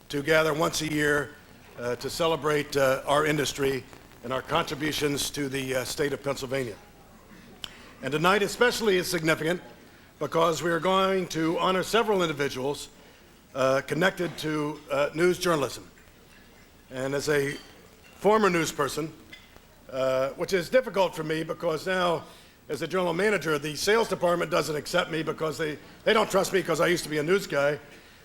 to gather once a year to celebrate our industry and our contributions to the state of Pennsylvania. And tonight especially is significant because we are going to honor several individuals connected to news journalism. And as a former news person, which is difficult for me because now, as a general manager, the sales department doesn't accept me because they don't trust me because I used to be a news guy.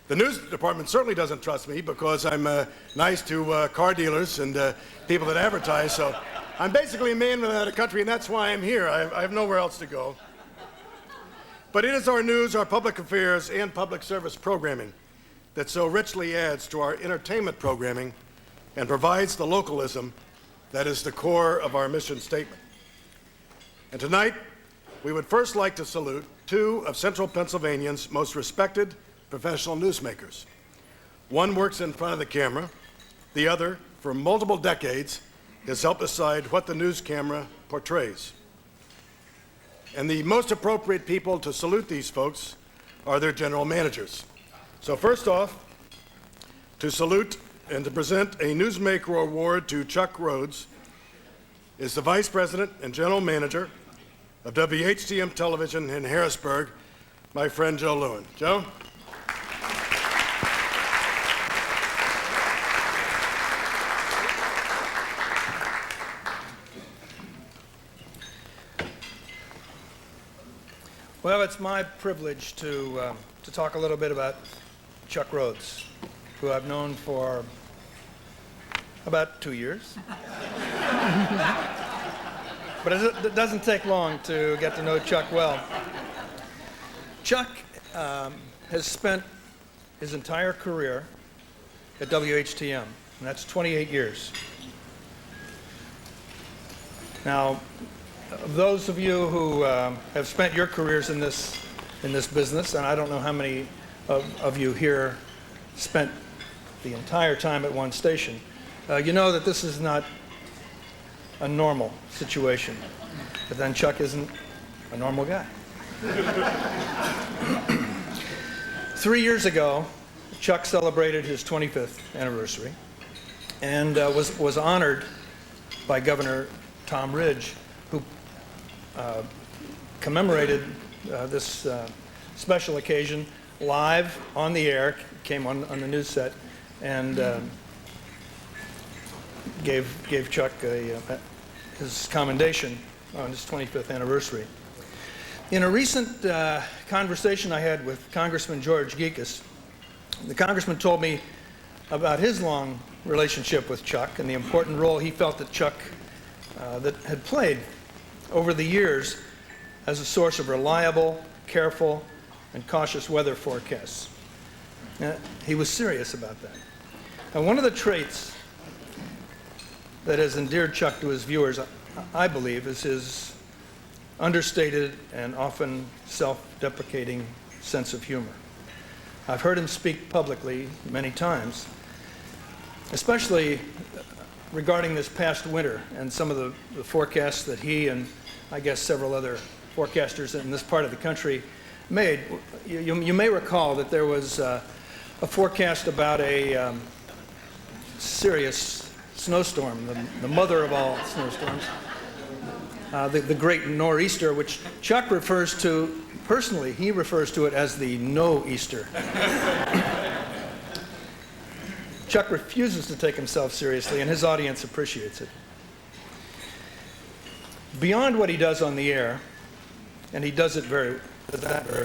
The news department certainly doesn't trust me because I'm nice to car dealers and people that advertise. So I'm basically a man without a country, and that's why I'm here. I have nowhere else to go. But it is our news, our public affairs, and public service programming that so richly adds to our entertainment programming and provides the localism that is the core of our mission statement. And tonight, we would first like to salute two of Central Pennsylvania's most respected professional newsmakers. One works in front of the camera. The other, for multiple decades, has helped decide what the news camera portrays. And the most appropriate people to salute these folks are their general managers. So first off, to salute and to present a Newsmaker Award to Chuck Rhodes is the Vice President and General Manager of WHTM Television in Harrisburg, my friend Joe Lewin. Joe? Well, it's my privilege to talk a little bit about Chuck Rhodes, who I've known for about 2 years. But it doesn't take long to get to know Chuck well. Chuck has spent his entire career at WHTM, and that's 28 years. Now, those of you who have spent your careers in this business, and I don't know how many of you here spent the entire time at one station, you know that this is not a normal situation. But then Chuck isn't a normal guy. 3 years ago, Chuck celebrated his 25th anniversary and was honored by Governor Tom Ridge, who commemorated this special occasion live on the air, came on the news set, and gave Chuck his commendation on his 25th anniversary. In a recent conversation I had with Congressman George Gekas, the congressman told me about his long relationship with Chuck and the important role he felt that Chuck that had played over the years as a source of reliable, careful, and cautious weather forecasts. He was serious about that. And one of the traits that has endeared Chuck to his viewers, I believe, is his understated and often self-deprecating sense of humor. I've heard him speak publicly many times, especially regarding this past winter and some of the forecasts that he and I guess several other forecasters in this part of the country made. You may recall that there was a forecast about a serious snowstorm, the mother of all snowstorms, the great nor'easter, which Chuck refers to, personally, he refers to it as the no-easter. Chuck refuses to take himself seriously, and his audience appreciates it. Beyond what he does on the air, and he does that very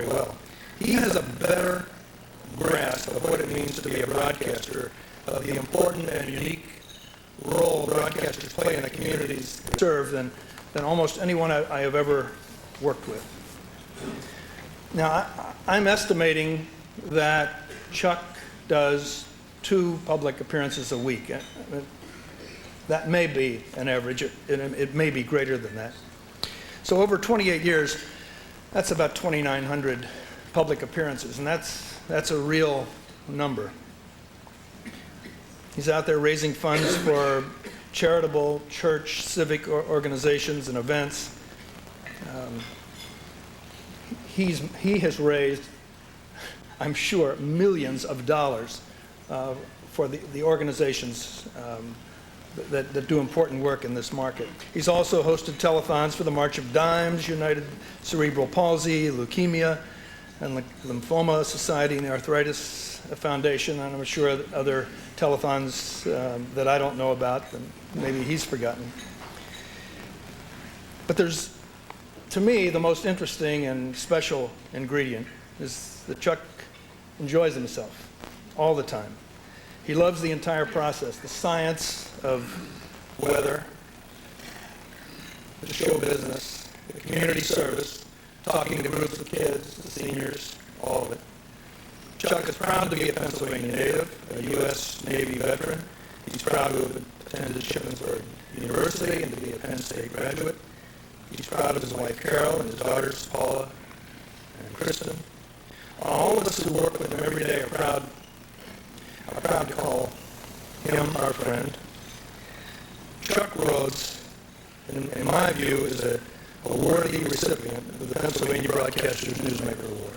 well, he has a better grasp of what it means to be a broadcaster, of the important and unique role broadcasters play in the communities they serve than almost anyone I have ever worked with. Now, I'm estimating that Chuck does 2 public appearances a week. That may be an average. It may be greater than that. So over 28 years, that's about 2,900 public appearances, and that's a real number. He's out there raising funds for charitable, church, civic organizations and events. He has raised, I'm sure, millions of dollars for the organizations that do important work in this market. He's also hosted telethons for the March of Dimes, United Cerebral Palsy, Leukemia, and Lymphoma Society and the Arthritis Foundation, and I'm sure other telethons that I don't know about, and maybe he's forgotten. But there's, to me, the most interesting and special ingredient is that Chuck enjoys himself all the time. He loves the entire process, the science of weather, the show business, the community service, talking to groups of kids, the seniors, all of it. Chuck is proud to be a Pennsylvania native, a U.S. Navy veteran. He's proud to have attended Shippensburg University and to be a Penn State graduate. He's proud of his wife Carol and his daughters Paula and Kristen. All of us who work with him every day are proud to call him our friend. Chuck Rhodes, in my view, is a worthy recipient of the Pennsylvania Broadcasters Newsmaker Award.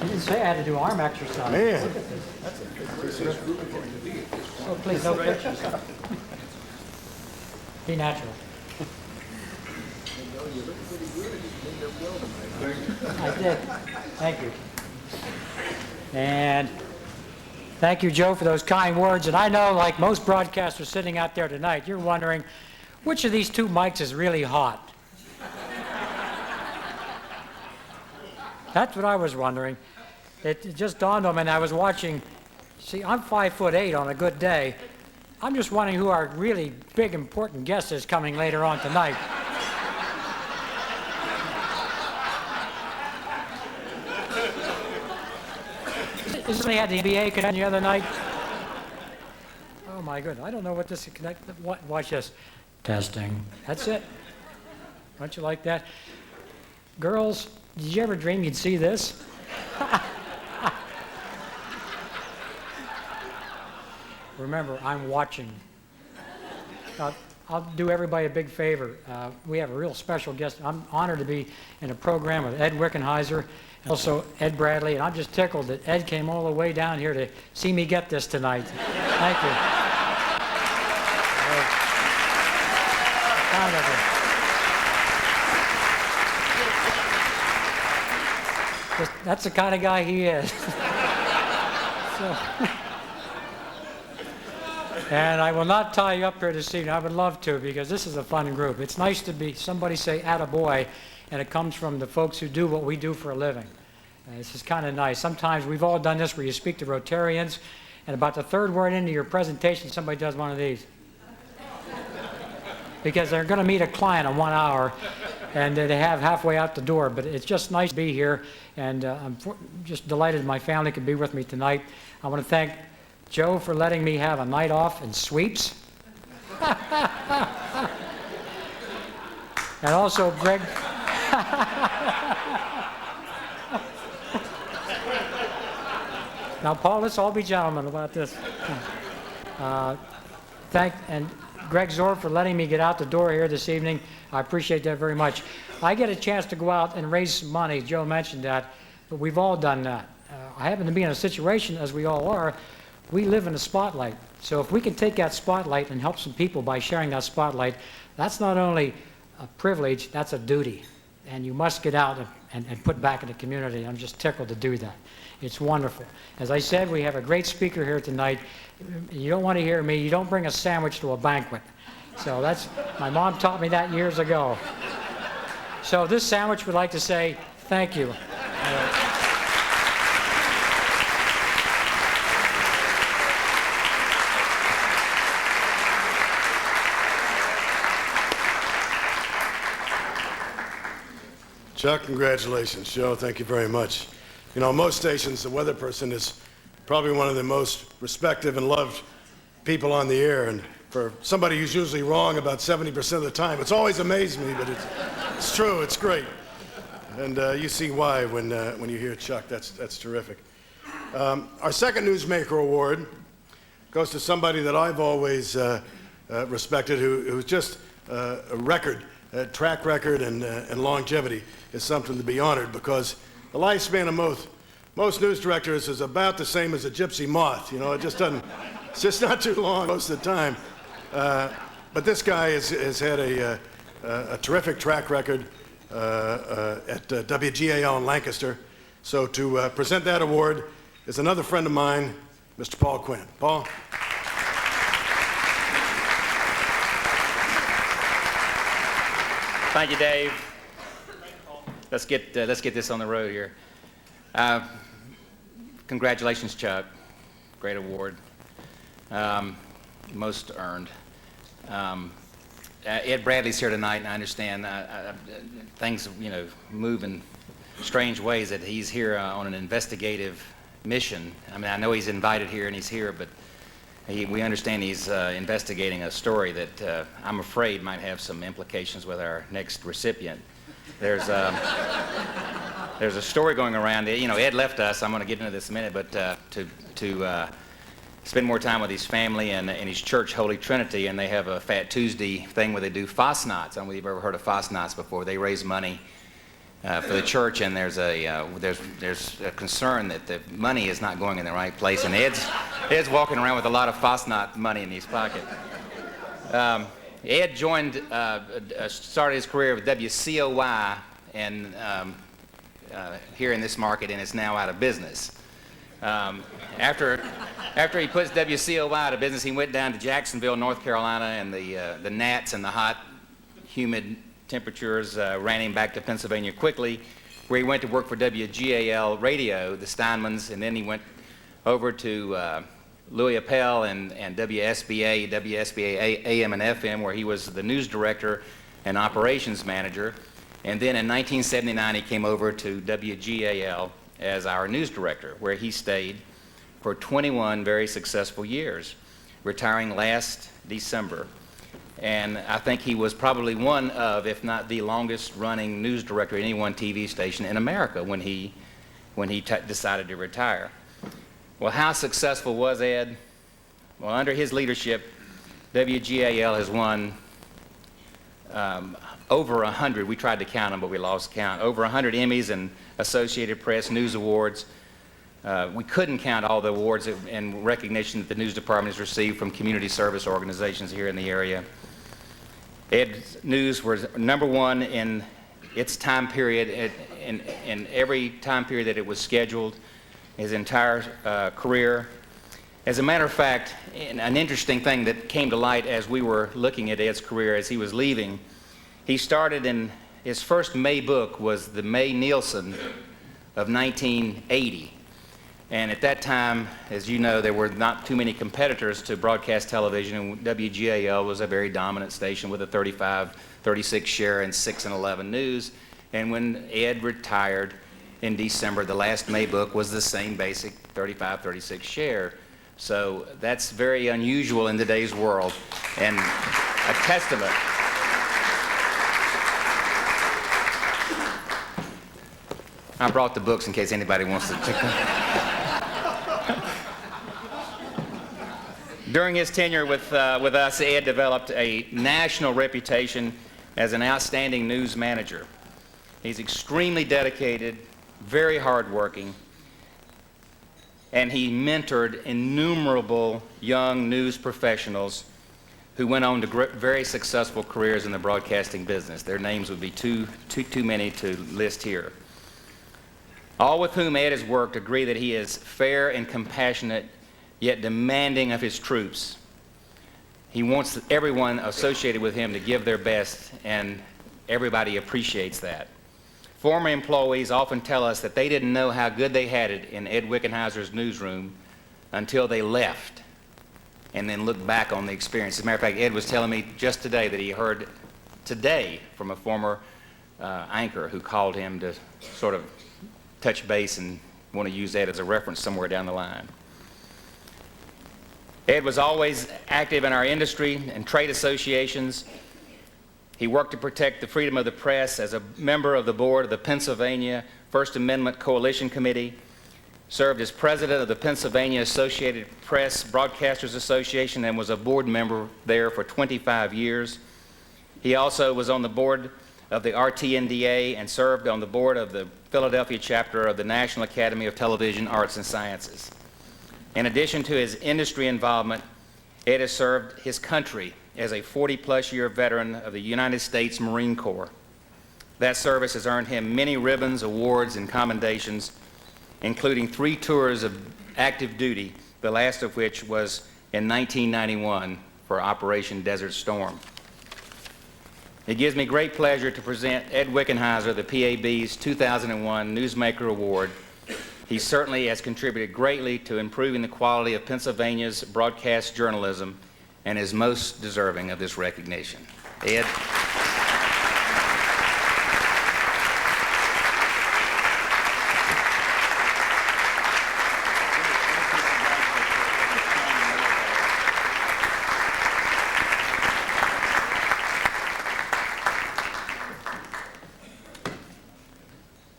You didn't say I had to do arm exercise. Man. Oh, please, no pictures. Be natural. I did. Thank you. And thank you, Joe, for those kind words. And I know, like most broadcasters sitting out there tonight, you're wondering, which of these two mics is really hot? That's what I was wondering. It just dawned on me, and I was watching. See, I'm 5'8" on a good day. I'm just wondering who our really big, important guest is coming later on tonight. Isn't he had the NBA connection the other night? Oh my goodness, I don't know what this is connected. Watch this. Testing. That's it. Don't you like that? Girls, did you ever dream you'd see this? Remember, I'm watching. I'll do everybody a big favor. We have a real special guest. I'm honored to be in a program with Ed Wickenheiser and also Ed Bradley, and I'm just tickled that Ed came all the way down here to see me get this tonight. Thank you. That's the kind of guy he is. And I will not tie you up here this evening. I would love to, because this is a fun group. It's nice to be somebody say attaboy, and it comes from the folks who do what we do for a living. This is kind of nice. Sometimes we've all done this where you speak to Rotarians, and about the third word into your presentation, somebody does one of these. Because they're going to meet a client in 1 hour, and they have halfway out the door. But it's just nice to be here, and I'm just delighted my family could be with me tonight. I want to thank Joe for letting me have a night off in sweeps. And also Greg. Now, Paul, let's all be gentlemen about this. And Greg Zorb for letting me get out the door here this evening. I appreciate that very much. I get a chance to go out and raise some money. Joe mentioned that, but we've all done that. I happen to be in a situation, as we all are, we live in a spotlight. So if we can take that spotlight and help some people by sharing that spotlight, that's not only a privilege, that's a duty. And you must get out and put back in the community. I'm just tickled to do that. It's wonderful. As I said, we have a great speaker here tonight. You don't want to hear me. You don't bring a sandwich to a banquet. So that's, my mom taught me that years ago. So this sandwich would like to say thank you. Chuck, congratulations. Joe, thank you very much. You know, most stations, the weather person is probably one of the most respected and loved people on the air. And for somebody who's usually wrong about 70% of the time, it's always amazed me, but it's true, it's great. and you see why when you hear Chuck. That's terrific. Our second Newsmaker Award goes to somebody that I've always respected, who's just a record, track record, and longevity is something to be honored, because the lifespan of most news directors is about the same as a gypsy moth. You know, it just doesn't, it's just not too long most of the time. But this guy has had a terrific track record at WGAL in Lancaster. So to present that award is another friend of mine, Mr. Paul Quinn. Paul? Thank you, Dave. Let's get this on the road here. Congratulations, Chuck. Great award. Most earned. Ed Bradley's here tonight, and I understand things, move in strange ways, that he's here on an investigative mission. I mean, I know he's invited here and he's here, but we understand he's investigating a story that I'm afraid might have some implications with our next recipient. There's a story going around. Ed left us. I'm going to get into this in a minute, but to spend more time with his family and his church, Holy Trinity, and they have a Fat Tuesday thing where they do Fastnachts. I don't know if you've ever heard of Fastnachts before. They raise money for the church, and there's a concern that the money is not going in the right place, and Ed's walking around with a lot of Fastnacht money in his pocket. Ed started his career with WCOY and here in this market, and is now out of business. After he puts WCOY out of business, he went down to Jacksonville, North Carolina, and the gnats and the hot, humid temperatures ran him back to Pennsylvania quickly, where he went to work for WGAL Radio, the Steinmans, and then he went over to Louis Appel and WSBA AM and FM, where he was the news director and operations manager. And then in 1979, he came over to WGAL as our news director, where he stayed for 21 very successful years, retiring last December. And I think he was probably one of, if not the longest running news director at any one TV station in America when he decided to retire. Well, how successful was Ed? Well, under his leadership, WGAL has won over 100, we tried to count them, but we lost count, over 100 Emmys and Associated Press News Awards. We couldn't count all the awards and recognition that the news department has received from community service organizations here in the area. Ed's News was #1 in its time period, in every time period that it was scheduled, his entire career. As a matter of fact, an interesting thing that came to light as we were looking at Ed's career as he was leaving, he started in, his first May book was the May Nielsen of 1980. And at that time, as you know, there were not too many competitors to broadcast television, and WGAL was a very dominant station with a 35-36 share and 6 and 11 news. And when Ed retired in December, the last May book was the same basic 35-36 share. So that's very unusual in today's world, and a testament. I brought the books in case anybody wants to check them. During his tenure with us, Ed developed a national reputation as an outstanding news manager. He's extremely dedicated, very hardworking, and he mentored innumerable young news professionals who went on to very successful careers in the broadcasting business. Their names would be too many to list here. All with whom Ed has worked agree that he is fair and compassionate, yet demanding of his troops. He wants everyone associated with him to give their best, and everybody appreciates that. Former employees often tell us that they didn't know how good they had it in Ed Wickenheiser's newsroom until they left and then looked back on the experience. As a matter of fact, Ed was telling me just today that he heard today from a former anchor who called him to sort of touch base and want to use that as a reference somewhere down the line. Ed was always active in our industry and trade associations. He worked to protect the freedom of the press as a member of the board of the Pennsylvania First Amendment Coalition Committee, served as president of the Pennsylvania Associated Press Broadcasters Association, and was a board member there for 25 years. He also was on the board of the RTNDA and served on the board of the Philadelphia chapter of the National Academy of Television Arts and Sciences. In addition to his industry involvement, Ed has served his country as a 40-plus year veteran of the United States Marine Corps. That service has earned him many ribbons, awards, and commendations, including 3 tours of active duty, the last of which was in 1991 for Operation Desert Storm. It gives me great pleasure to present Ed Wickenheiser, the PAB's 2001 Newsmaker Award. He certainly has contributed greatly to improving the quality of Pennsylvania's broadcast journalism and is most deserving of this recognition. Ed?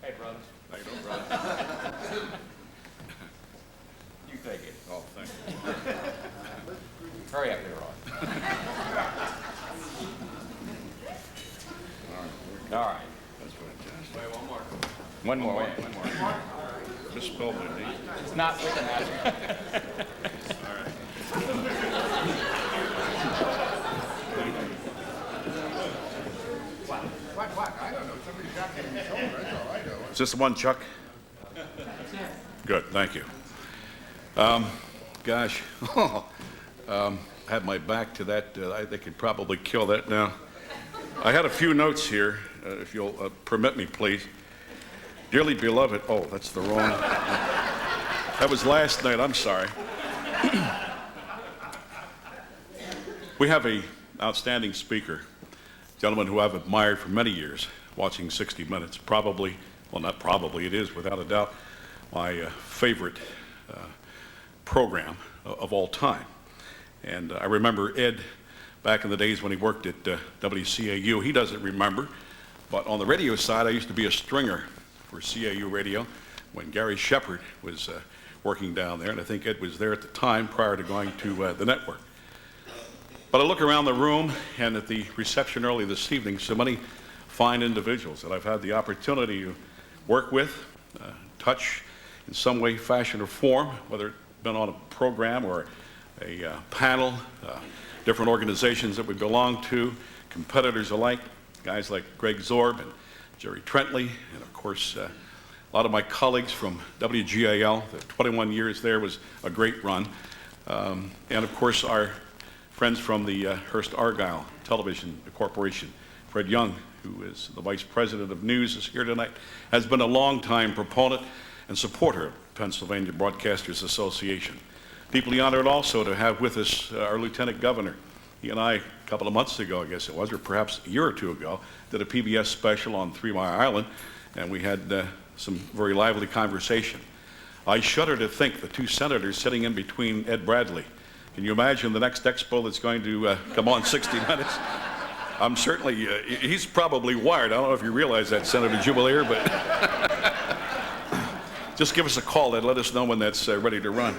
Hey, brother. How you doing, brother? You take it. Oh, thank you. Hurry up here, Rod. All right. That's fantastic. One more. Misspelled my name. It's not Wickenheiser. Is this the one, Chuck? Good, thank you. Gosh, I had my back to that. They could probably kill that now. I had a few notes here, if you'll permit me, please. Dearly beloved, oh, that's the wrong. That was last night, I'm sorry. We have an outstanding speaker, a gentleman who I've admired for many years, watching 60 Minutes. Probably, well, not probably, it is without a doubt my favorite program of all time. And I remember Ed back in the days when he worked at WCAU. He doesn't remember, but on the radio side, I used to be a stringer for CAU radio when Gary Shepard was working down there, and I think Ed was there at the time prior to going to the network. But I look around the room and at the reception early this evening, so many fine individuals that I've had the opportunity to work with, touch in some way, fashion, or form, whether it's been on a program or a panel, different organizations that we belong to, competitors alike, guys like Greg Zorb and Jerry Trentley, and of course, a lot of my colleagues from WGAL. The 21 years there was a great run. And of course, our friends from the Hearst Argyle Television Corporation. Fred Young, who is the Vice President of News, is here tonight, has been a longtime proponent and supporter of Pennsylvania Broadcasters Association. Deeply honored also to have with us our Lieutenant Governor. He and I, a couple of months ago, I guess it was, or perhaps a year or two ago, did a PBS special on 3 Mile Island, and we had some very lively conversation. I shudder to think the 2 senators sitting in between Ed Bradley. Can you imagine the next expo that's going to come on 60 Minutes? I'm certainly, he's probably wired. I don't know if you realize that, Senator Jubileer, but just give us a call and let us know when that's ready to run.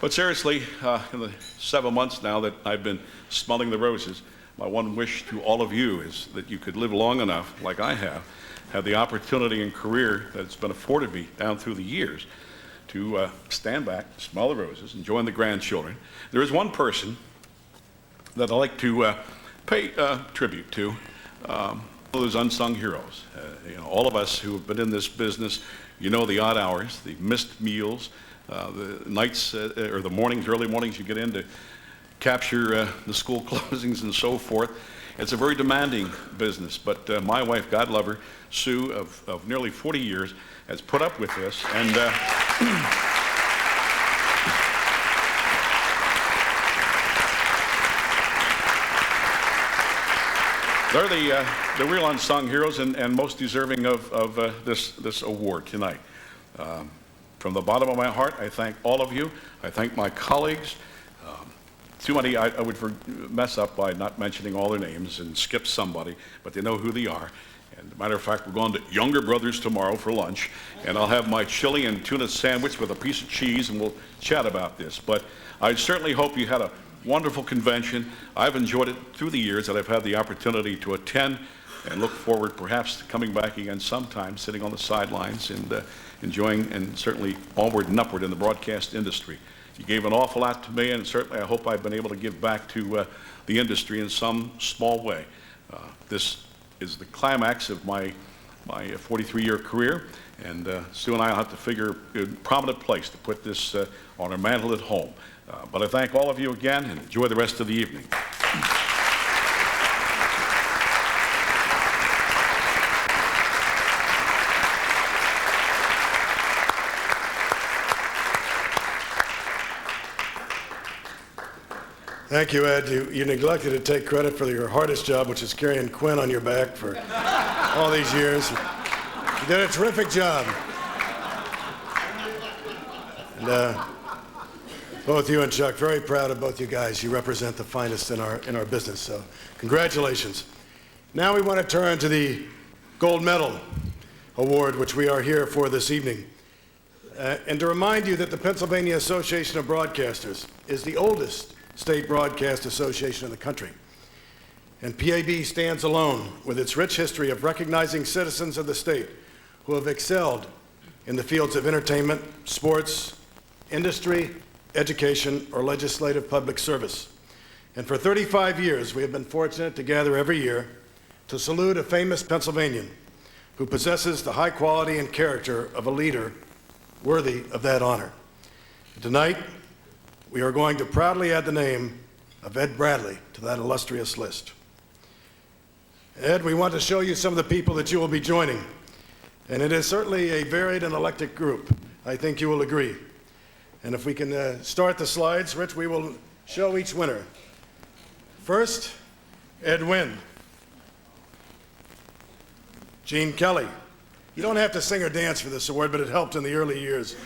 But seriously, in the 7 months now that I've been smelling the roses, my one wish to all of you is that you could live long enough, like I have the opportunity and career that's been afforded me down through the years to stand back, smell the roses, and join the grandchildren. There is one person that I like to pay tribute to, those unsung heroes. You know, all of us who have been in this business, you know the odd hours, the missed meals, the nights or the mornings, early mornings you get in to capture the school closings and so forth. It's a very demanding business, but my wife, God love her, Sue, of nearly 40 years, has put up with this, and they're the real unsung heroes and most deserving of this award tonight. From the bottom of my heart, I thank all of you. I thank my colleagues. too many, I would mess up by not mentioning all their names and skip somebody, but they know who they are. And as a matter of fact, we're going to Younger Brothers tomorrow for lunch, and I'll have my chili and tuna sandwich with a piece of cheese, and we'll chat about this. But I certainly hope you had a wonderful convention. I've enjoyed it through the years that I've had the opportunity to attend, and look forward perhaps to coming back again sometime, sitting on the sidelines and enjoying, and certainly onward and upward in the broadcast industry. You gave an awful lot to me, and certainly I hope I've been able to give back to the industry in some small way. This is the climax of my 43-year career, and Sue and I will have to figure a prominent place to put this on our mantle at home. But I thank all of you again, and enjoy the rest of the evening. Thank you, Ed. You neglected to take credit for your hardest job, which is carrying Quinn on your back for all these years. You did a terrific job. And both you and Chuck, very proud of both you guys. You represent the finest in our business, so congratulations. Now we want to turn to the Gold Medal Award, which we are here for this evening. And to remind you that the Pennsylvania Association of Broadcasters is the oldest state broadcast association in the country. And PAB stands alone with its rich history of recognizing citizens of the state who have excelled in the fields of entertainment, sports, industry, education, or legislative public service. And for 35 years, we have been fortunate to gather every year to salute a famous Pennsylvanian who possesses the high quality and character of a leader worthy of that honor. Tonight, we are going to proudly add the name of Ed Bradley to that illustrious list. Ed, we want to show you some of the people that you will be joining. And it is certainly a varied and eclectic group. I think you will agree. And if we can start the slides, Rich, we will show each winner. First, Ed Wynn. Gene Kelly. You don't have to sing or dance for this award, but it helped in the early years.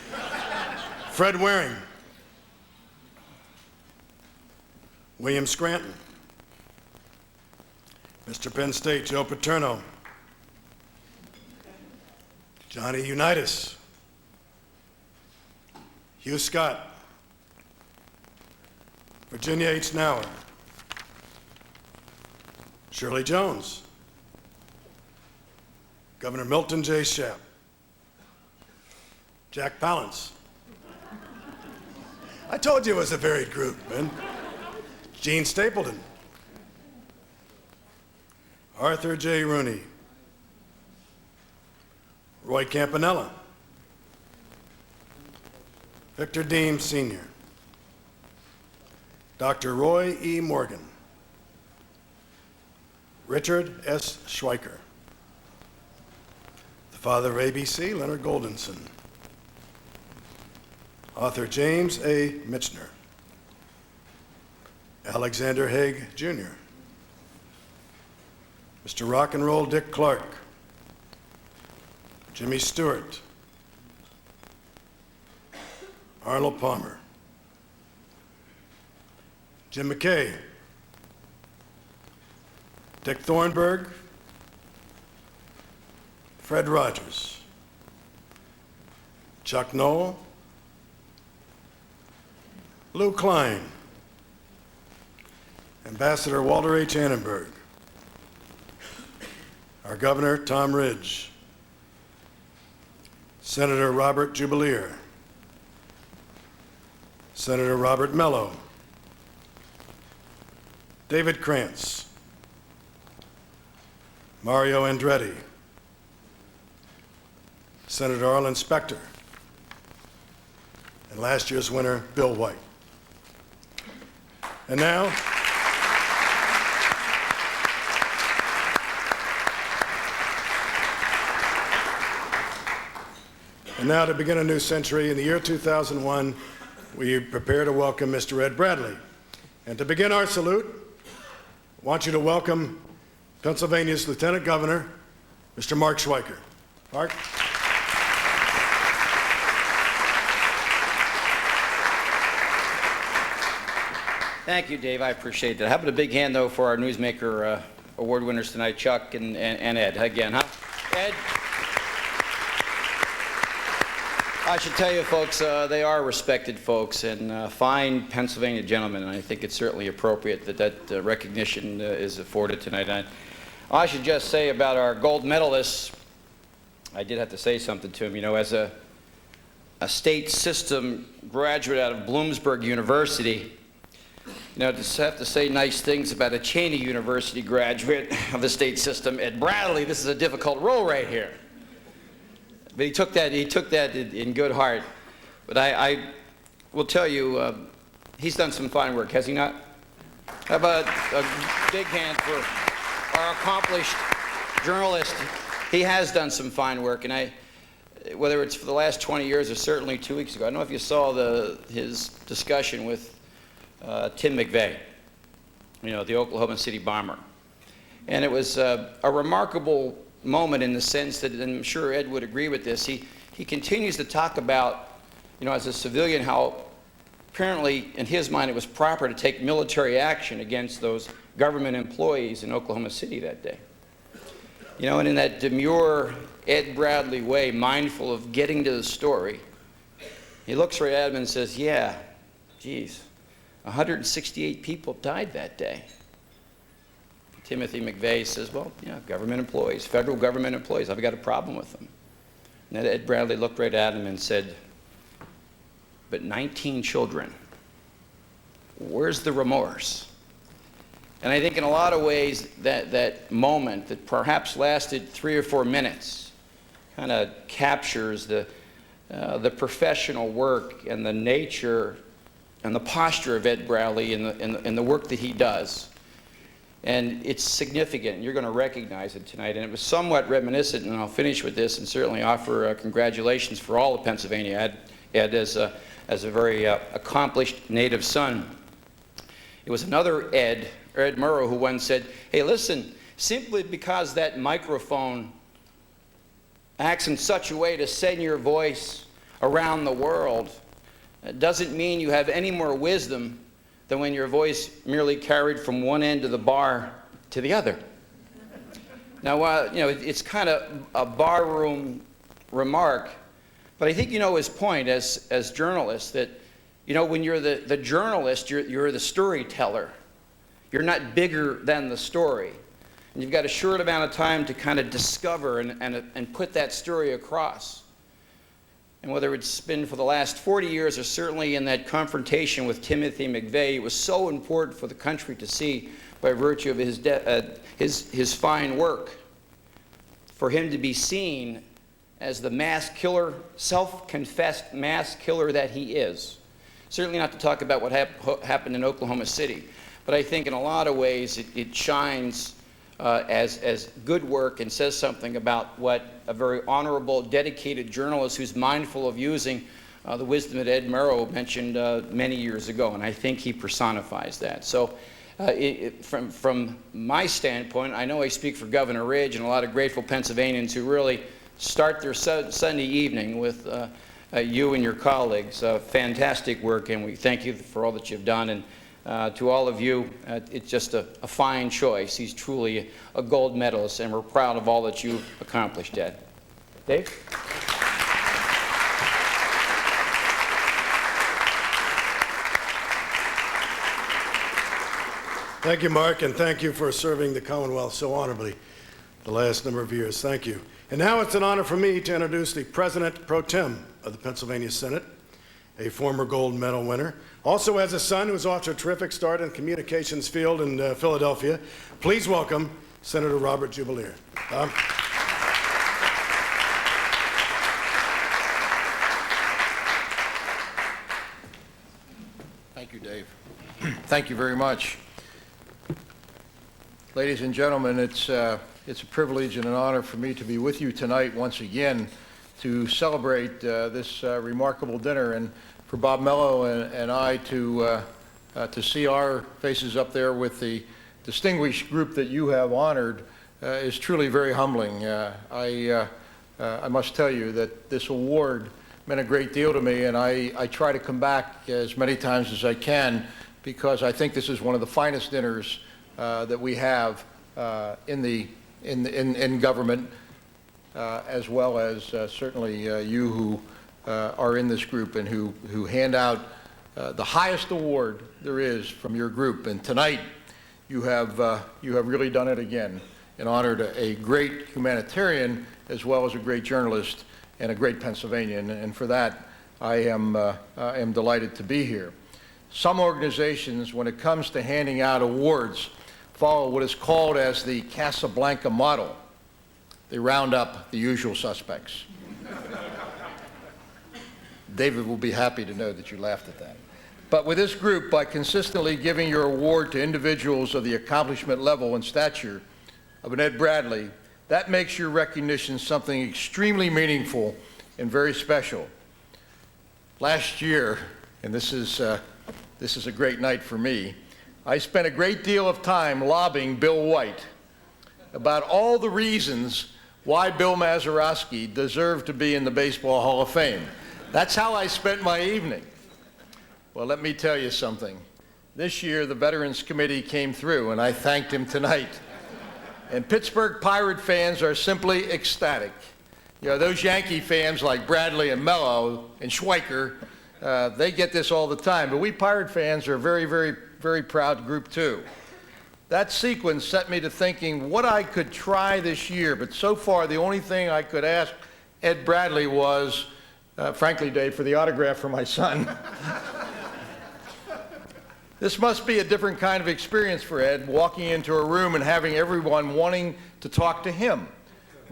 Fred Waring. William Scranton. Mr. Penn State, Joe Paterno. Johnny Unitas. Hugh Scott. Virginia H. Nauer. Shirley Jones. Governor Milton J. Shapp. Jack Palance. I told you it was a varied group, man. Gene Stapleton. Arthur J. Rooney. Roy Campanella. Victor Deem Sr. Dr. Roy E. Morgan. Richard S. Schweiker. The father of ABC, Leonard Goldenson. Author James A. Michener. Alexander Haig, Jr. Mr. Rock and Roll Dick Clark. Jimmy Stewart. Arnold Palmer. Jim McKay. Dick Thornburg. Fred Rogers. Chuck Noll. Lou Klein. Ambassador Walter H. Annenberg. Our Governor, Tom Ridge. Senator Robert Jubileer. Senator Robert Mello. David Krantz. Mario Andretti. Senator Arlen Specter. And last year's winner, Bill White. And now, to begin a new century, in the year 2001, we prepare to welcome Mr. Ed Bradley. And to begin our salute, I want you to welcome Pennsylvania's Lieutenant Governor, Mr. Mark Schweiker. Mark. Thank you, Dave. I appreciate that. How about a big hand, though, for our Newsmaker Award winners tonight, Chuck and Ed. Again, huh? Ed? I should tell you, folks, they are respected folks and fine Pennsylvania gentlemen, and I think it's certainly appropriate that that recognition is afforded tonight. And I should just say about our gold medalists, I did have to say something to him. You know, as a state system graduate out of Bloomsburg University, you know, to have to say nice things about a Cheney University graduate of the state system, Ed Bradley, this is a difficult role right here. But he took that in good heart. But I will tell you, he's done some fine work, has he not? How about a big hand for our accomplished journalist? He has done some fine work, and whether it's for the last 20 years or certainly 2 weeks ago, I don't know if you saw his discussion with Tim McVeigh, you know, the Oklahoma City bomber. And it was a remarkable moment in the sense that, and I'm sure Ed would agree with this, he continues to talk about, you know, as a civilian, how apparently in his mind it was proper to take military action against those government employees in Oklahoma City that day. You know, and in that demure Ed Bradley way, mindful of getting to the story, he looks right at him and says, yeah, geez, 168 people died that day. Timothy McVeigh says, well, yeah, government employees, federal government employees, I've got a problem with them. And Ed Bradley looked right at him and said, but 19 children, where's the remorse? And I think in a lot of ways that moment that perhaps lasted 3 or 4 minutes kind of captures the professional work and the nature and the posture of Ed Bradley in the work that he does. And it's significant. You're going to recognize it tonight. And it was somewhat reminiscent, and I'll finish with this and certainly offer congratulations for all of Pennsylvania, Ed as a very accomplished native son. It was another Ed Murrow, who once said, hey, listen, simply because that microphone acts in such a way to send your voice around the world doesn't mean you have any more wisdom than when your voice merely carried from one end of the bar to the other. Now, you know, it's kind of a barroom remark, but I think you know his point as journalists, that, you know, when you're the journalist, you're the storyteller. You're not bigger than the story. And you've got a short amount of time to kind of discover and put that story across. And whether it's been for the last 40 years or certainly in that confrontation with Timothy McVeigh, it was so important for the country to see, by virtue of his fine work, for him to be seen as the mass killer, self-confessed mass killer that he is. Certainly not to talk about what happened in Oklahoma City, but I think in a lot of ways it shines as good work and says something about what a very honorable, dedicated journalist who's mindful of using the wisdom that Ed Murrow mentioned many years ago, and I think he personifies that. So from my standpoint, I know I speak for Governor Ridge and a lot of grateful Pennsylvanians who really start their Sunday evening with you and your colleagues. Fantastic work, and we thank you for all that you've done. And to all of you, it's just a fine choice. He's truly a gold medalist, and we're proud of all that you've accomplished, Ed. Dave? Thank you, Mark, and thank you for serving the Commonwealth so honorably the last number of years. Thank you. And now it's an honor for me to introduce the President Pro Tem of the Pennsylvania Senate, a former gold medal winner. Also has a son who's off to a terrific start in the communications field in Philadelphia. Please welcome Senator Robert Jubelier. Thank you, Dave. Thank you very much. Ladies and gentlemen, it's a privilege and an honor for me to be with you tonight once again to celebrate this remarkable dinner, and for Bob Mello and I to see our faces up there with the distinguished group that you have honored is truly very humbling. I must tell you that this award meant a great deal to me, and I try to come back as many times as I can because I think this is one of the finest dinners that we have in government, as well as certainly you who are in this group and who hand out the highest award there is from your group. And tonight, you have really done it again in honor to a great humanitarian as well as a great journalist and a great Pennsylvanian. And for that, I am delighted to be here. Some organizations, when it comes to handing out awards, follow what is called as the Casablanca model. They round up the usual suspects. David will be happy to know that you laughed at that. But with this group, by consistently giving your award to individuals of the accomplishment level and stature of an Ed Bradley, that makes your recognition something extremely meaningful and very special. Last year, and this is a great night for me, I spent a great deal of time lobbying Bill White about all the reasons why Bill Mazeroski deserved to be in the Baseball Hall of Fame. That's how I spent my evening. Well, let me tell you something. This year, the Veterans Committee came through, and I thanked him tonight. And Pittsburgh Pirate fans are simply ecstatic. You know, those Yankee fans like Bradley and Mello and Schweiker, they get this all the time. But we Pirate fans are a very, very, very proud group, too. That sequence set me to thinking what I could try this year. But so far, the only thing I could ask Ed Bradley was, frankly, Dave, for the autograph for my son. This must be a different kind of experience for Ed, walking into a room and having everyone wanting to talk to him,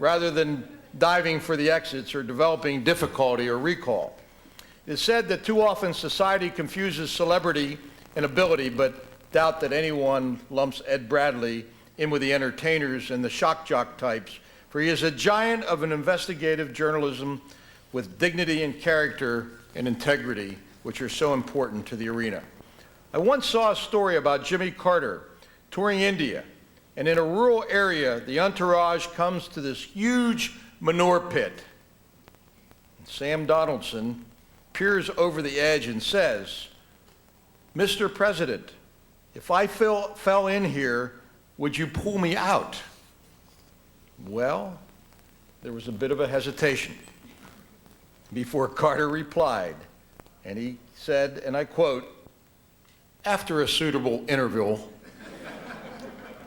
rather than diving for the exits or developing difficulty or recall. It is said that too often society confuses celebrity and ability, but doubt that anyone lumps Ed Bradley in with the entertainers and the shock jock types, for he is a giant of an investigative journalism with dignity and character and integrity, which are so important to the arena. I once saw a story about Jimmy Carter touring India, and in a rural area, the entourage comes to this huge manure pit. Sam Donaldson peers over the edge and says, "Mr. President, if I fell in here, would you pull me out?" Well, there was a bit of a hesitation before Carter replied, and he said, and I quote, "After a suitable interval."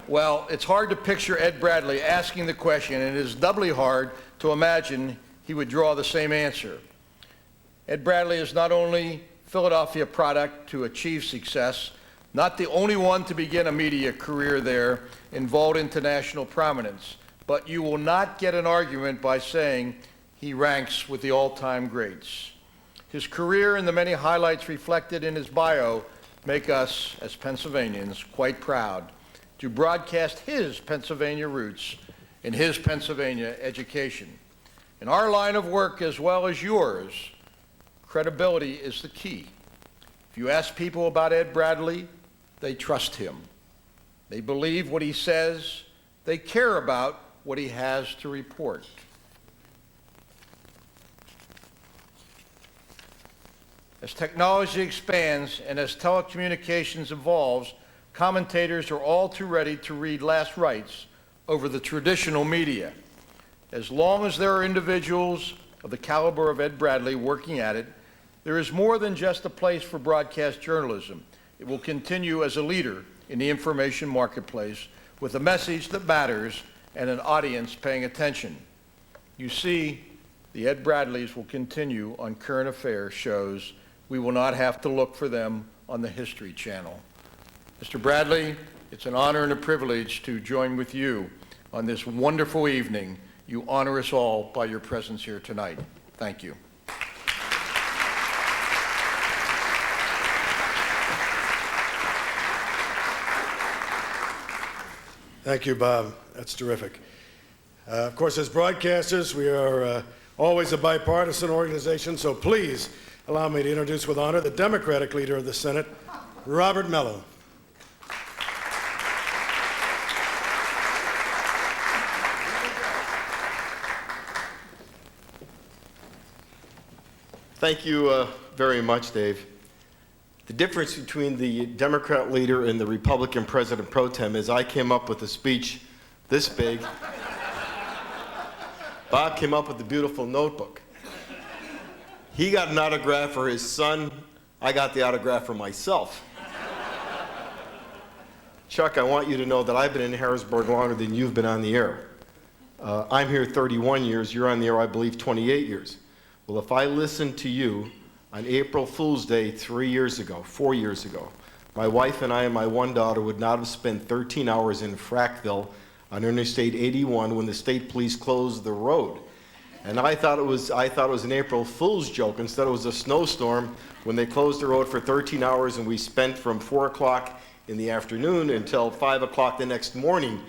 Well, it's hard to picture Ed Bradley asking the question, and it is doubly hard to imagine he would draw the same answer. Ed Bradley is not only Philadelphia product to achieve success, not the only one to begin a media career there and vault into national prominence, but you will not get an argument by saying he ranks with the all-time greats. His career and the many highlights reflected in his bio make us, as Pennsylvanians, quite proud to broadcast his Pennsylvania roots and his Pennsylvania education. In our line of work, as well as yours, credibility is the key. If you ask people about Ed Bradley, they trust him. They believe what he says. They care about what he has to report. As technology expands and as telecommunications evolves, commentators are all too ready to read last rites over the traditional media. As long as there are individuals of the caliber of Ed Bradley working at it, there is more than just a place for broadcast journalism. It will continue as a leader in the information marketplace with a message that matters and an audience paying attention. You see, the Ed Bradleys will continue on current affairs shows. We will not have to look for them on the History Channel. Mr. Bradley, it's an honor and a privilege to join with you on this wonderful evening. You honor us all by your presence here tonight. Thank you. Thank you, Bob. That's terrific. Of course, as broadcasters, we are always a bipartisan organization, so please allow me to introduce with honor the Democratic leader of the Senate, Robert Mello. Thank you very much, Dave. The difference between the Democrat leader and the Republican president pro tem is I came up with a speech this big. Bob came up with a beautiful notebook. He got an autograph for his son. I got the autograph for myself. Chuck, I want you to know that I've been in Harrisburg longer than you've been on the air. I'm here 31 years. You're on the air, I believe, 28 years. Well, if I listened to you on April Fool's Day 4 years ago, my wife and I and my one daughter would not have spent 13 hours in Frackville on Interstate 81 when the state police closed the road. And I thought it was an April Fool's joke. Instead, it was a snowstorm when they closed the road for 13 hours, and we spent from 4 o'clock in the afternoon until 5 o'clock the next morning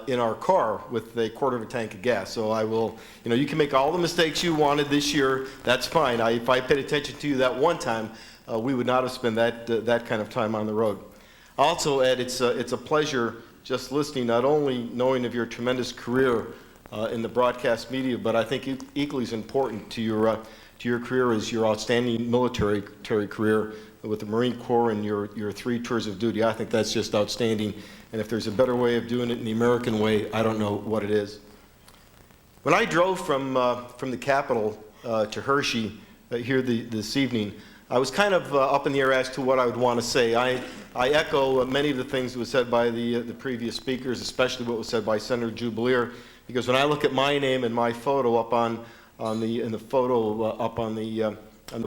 in our car with a quarter of a tank of gas. So I will, you can make all the mistakes you wanted this year. That's fine. If I paid attention to you that one time, we would not have spent that kind of time on the road. Also, Ed, it's a pleasure just listening, not only knowing of your tremendous career in the broadcast media, but I think equally as important to your career is your outstanding military career with the Marine Corps and your 3 tours of duty. I think that's just outstanding. And if there's a better way of doing it in the American way, I don't know what it is. When I drove from the Capitol to Hershey here this evening, I was kind of up in the air as to what I would want to say. I echo many of the things that were said by the previous speakers, especially what was said by Senator Jubelier, because when I look at my name and my photo up on the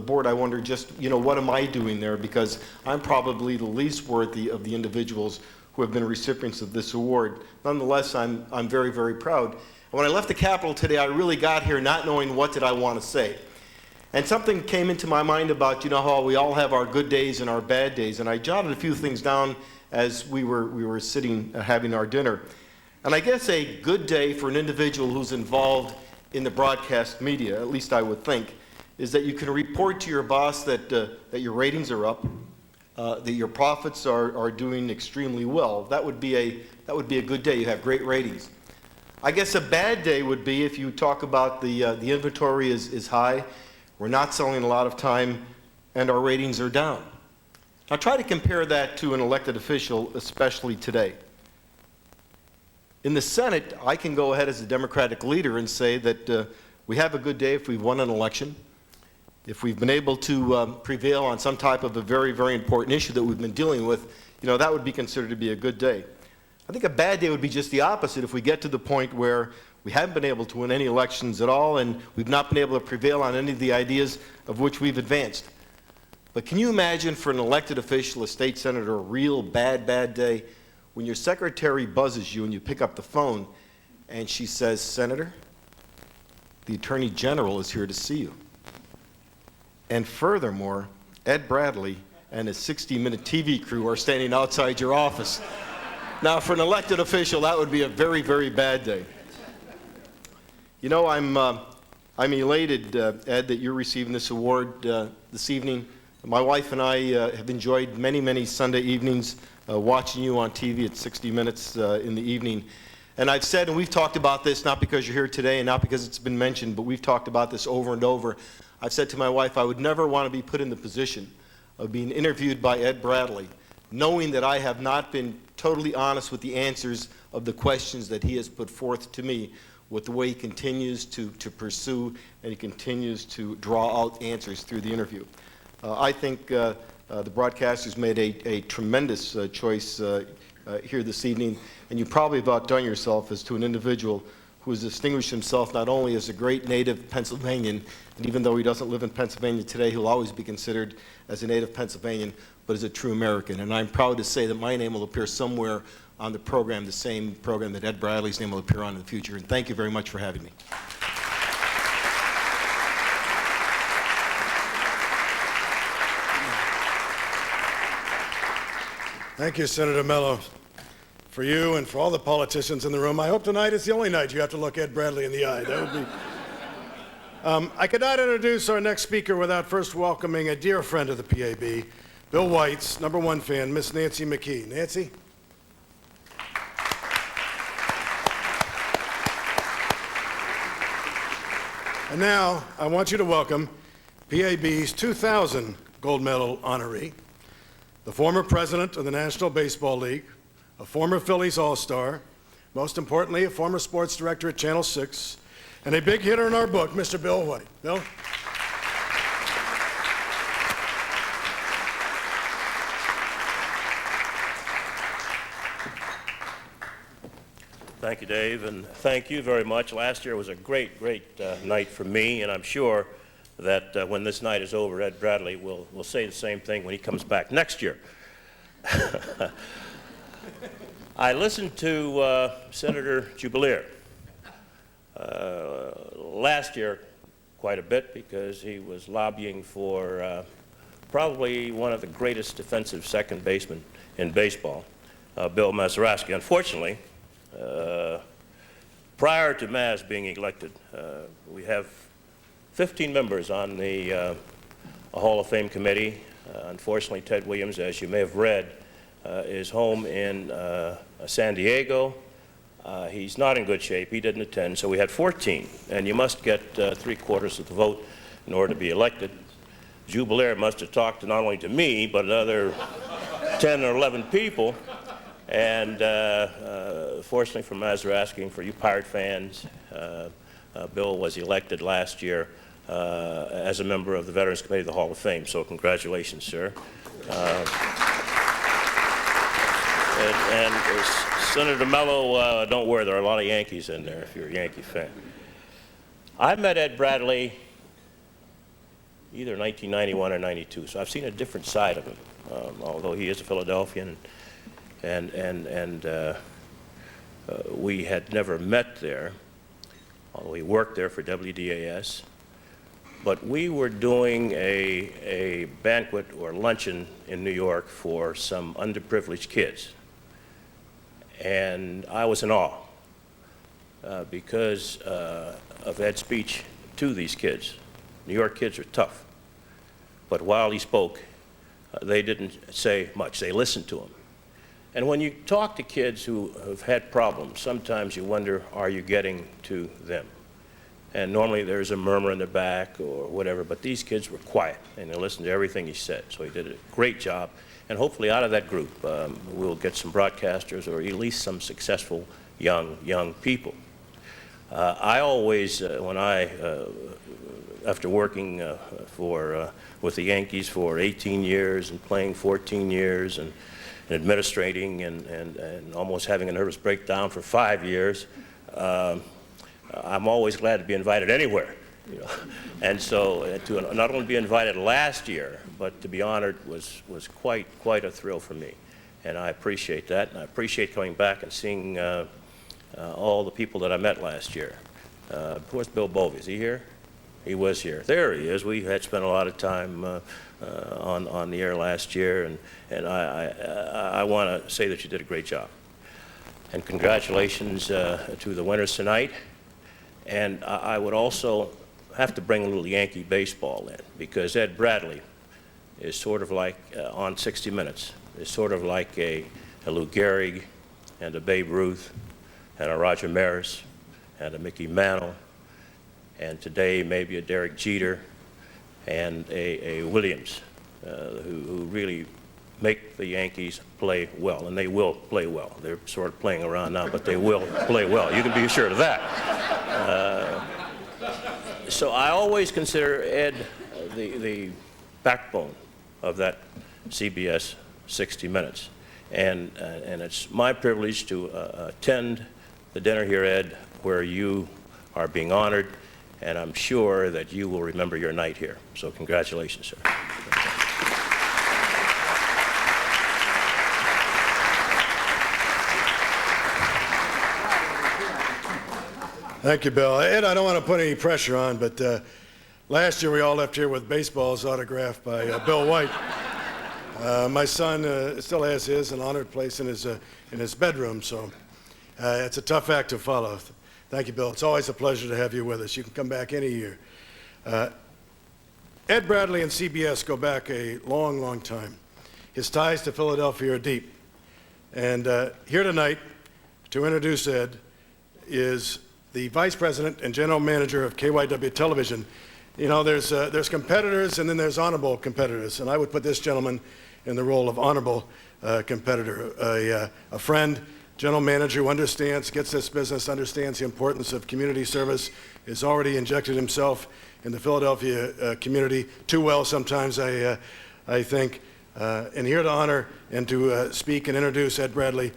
board, I wonder just, what am I doing there? Because I'm probably the least worthy of the individuals who have been recipients of this award. Nonetheless, I'm very, very proud. And when I left the Capitol today, I really got here not knowing what did I want to say. And something came into my mind about, how we all have our good days and our bad days. And I jotted a few things down as we were sitting having our dinner. And I guess a good day for an individual who's involved in the broadcast media, at least I would think, is that you can report to your boss that your ratings are up, that your profits are doing extremely well. That would be a good day. You have great ratings. I guess a bad day would be if you talk about the inventory is high, we're not selling a lot of time, and our ratings are down. Now try to compare that to an elected official, especially today. In the Senate, I can go ahead as a Democratic leader and say that we have a good day if we've won an election, if we've been able to prevail on some type of a very, very important issue that we've been dealing with, that would be considered to be a good day. I think a bad day would be just the opposite if we get to the point where we haven't been able to win any elections at all and we've not been able to prevail on any of the ideas of which we've advanced. But can you imagine for an elected official, a state senator, a real bad day when your secretary buzzes you and you pick up the phone and she says, "Senator, the Attorney General is here to see you. And furthermore, Ed Bradley and his 60-minute TV crew are standing outside your office." Now, for an elected official, that would be a very, very bad day. I'm elated, Ed, that you're receiving this award this evening. My wife and I have enjoyed many, many Sunday evenings watching you on TV at 60 Minutes in the evening. And I've said, and we've talked about this, not because you're here today and not because it's been mentioned, but we've talked about this over and over. I've said to my wife, I would never want to be put in the position of being interviewed by Ed Bradley, knowing that I have not been totally honest with the answers of the questions that he has put forth to me, with the way he continues to pursue and he continues to draw out answers through the interview. I think the broadcasters made a tremendous choice here this evening, and you probably have outdone yourself as to an individual who has distinguished himself not only as a great native Pennsylvanian, and even though he doesn't live in Pennsylvania today, he'll always be considered as a native Pennsylvanian, but as a true American. And I'm proud to say that my name will appear somewhere on the program, the same program that Ed Bradley's name will appear on in the future. And thank you very much for having me. Thank you, Senator Mello. For you and for all the politicians in the room, I hope tonight is the only night you have to look Ed Bradley in the eye. That would be... I could not introduce our next speaker without first welcoming a dear friend of the PAB, Bill White's #1 fan, Miss Nancy McKee. Nancy? And now, I want you to welcome PAB's 2000 gold medal honoree, the former president of the National Baseball League, a former Phillies All-Star, most importantly, a former sports director at Channel 6, and a big hitter in our book, Mr. Bill White. Bill? Thank you, Dave, and thank you very much. Last year was a great night for me, and I'm sure that when this night is over, Ed Bradley will say the same thing when he comes back next year. I listened to Senator Jubelier last year quite a bit because he was lobbying for probably one of the greatest defensive second basemen in baseball, Bill Mazeroski. Unfortunately, prior to Maz being elected, we have 15 members on the Hall of Fame committee. Unfortunately, Ted Williams, as you may have read, is home in San Diego. He's not in good shape. He didn't attend, so we had 14. And you must get 3/4 of the vote in order to be elected. Jubelier must have talked not only to me, but another 10 or 11 people. And fortunately for Mazeroski and for you Pirate fans, Bill was elected last year as a member of the Veterans Committee of the Hall of Fame. So congratulations, sir. And Senator Mello, don't worry, there are a lot of Yankees in there if you're a Yankee fan. I met Ed Bradley either 1991 or 92, so I've seen a different side of him, although he is a Philadelphian. And we had never met there, although he worked there for WDAS. But we were doing a banquet or luncheon in New York for some underprivileged kids. And I was in awe because of Ed's speech to these kids. New York kids are tough. But while he spoke, they didn't say much. They listened to him. And when you talk to kids who have had problems, sometimes you wonder, are you getting to them? And normally there's a murmur in the back or whatever, but these kids were quiet and they listened to everything he said. So he did a great job. And hopefully out of that group, we'll get some broadcasters or at least some successful young people. I always, after working with the Yankees for 18 years and playing 14 years and administrating and almost having a nervous breakdown for 5 years, I'm always glad to be invited anywhere. You know? And so to not only be invited last year, but to be honored was quite a thrill for me. And I appreciate that. And I appreciate coming back and seeing all the people that I met last year. Of course, Bill Bovey, is he here? He was here. There he is. We had spent a lot of time on the air last year, and I want to say that you did a great job. And congratulations to the winners tonight. And I would also have to bring a little Yankee baseball in, because Ed Bradley is sort of like, on 60 Minutes, is sort of like a Lou Gehrig and a Babe Ruth and a Roger Maris and a Mickey Mantle, and today maybe a Derek Jeter and a Williams, who really make the Yankees play well, and they will play well. They're sort of playing around now, but they will play well. You can be assured of that. So I always consider Ed the backbone of that CBS 60 Minutes. And it's my privilege to attend the dinner here, Ed, where you are being honored, and I'm sure that you will remember your night here. So congratulations, sir. Thank you, Bill. Ed, I don't want to put any pressure on, but last year we all left here with baseballs autographed by Bill White. My son still has his, an honored place in his bedroom, so it's a tough act to follow. Thank you, Bill. It's always a pleasure to have you with us. You can come back any year. Ed Bradley and CBS go back a long, long time. His ties to Philadelphia are deep. And here tonight to introduce Ed is the Vice President and General Manager of KYW Television. You know, there's competitors and then there's honorable competitors, and I would put this gentleman in the role of honorable competitor, a friend, general manager who understands, gets this business, understands the importance of community service, has already injected himself in the Philadelphia community too well sometimes, I think. And here to honor and to speak and introduce Ed Bradley,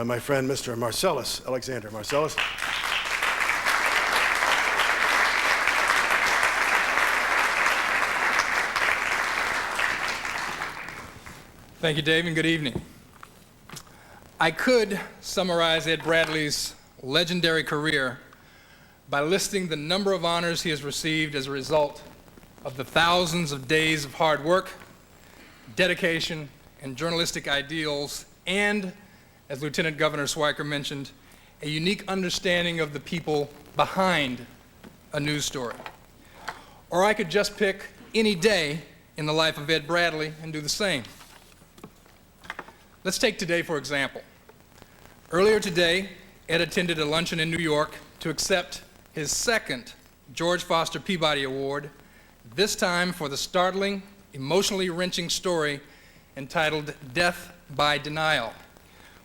my friend, Mr. Marcellus Alexander. Marcellus. Thank you, Dave, and good evening. I could summarize Ed Bradley's legendary career by listing the number of honors he has received as a result of the thousands of days of hard work, dedication, and journalistic ideals, and, as Lieutenant Governor Swiker mentioned, a unique understanding of the people behind a news story. Or I could just pick any day in the life of Ed Bradley and do the same. Let's take today for example. Earlier today, Ed attended a luncheon in New York to accept his second George Foster Peabody Award, this time for the startling, emotionally wrenching story entitled Death by Denial,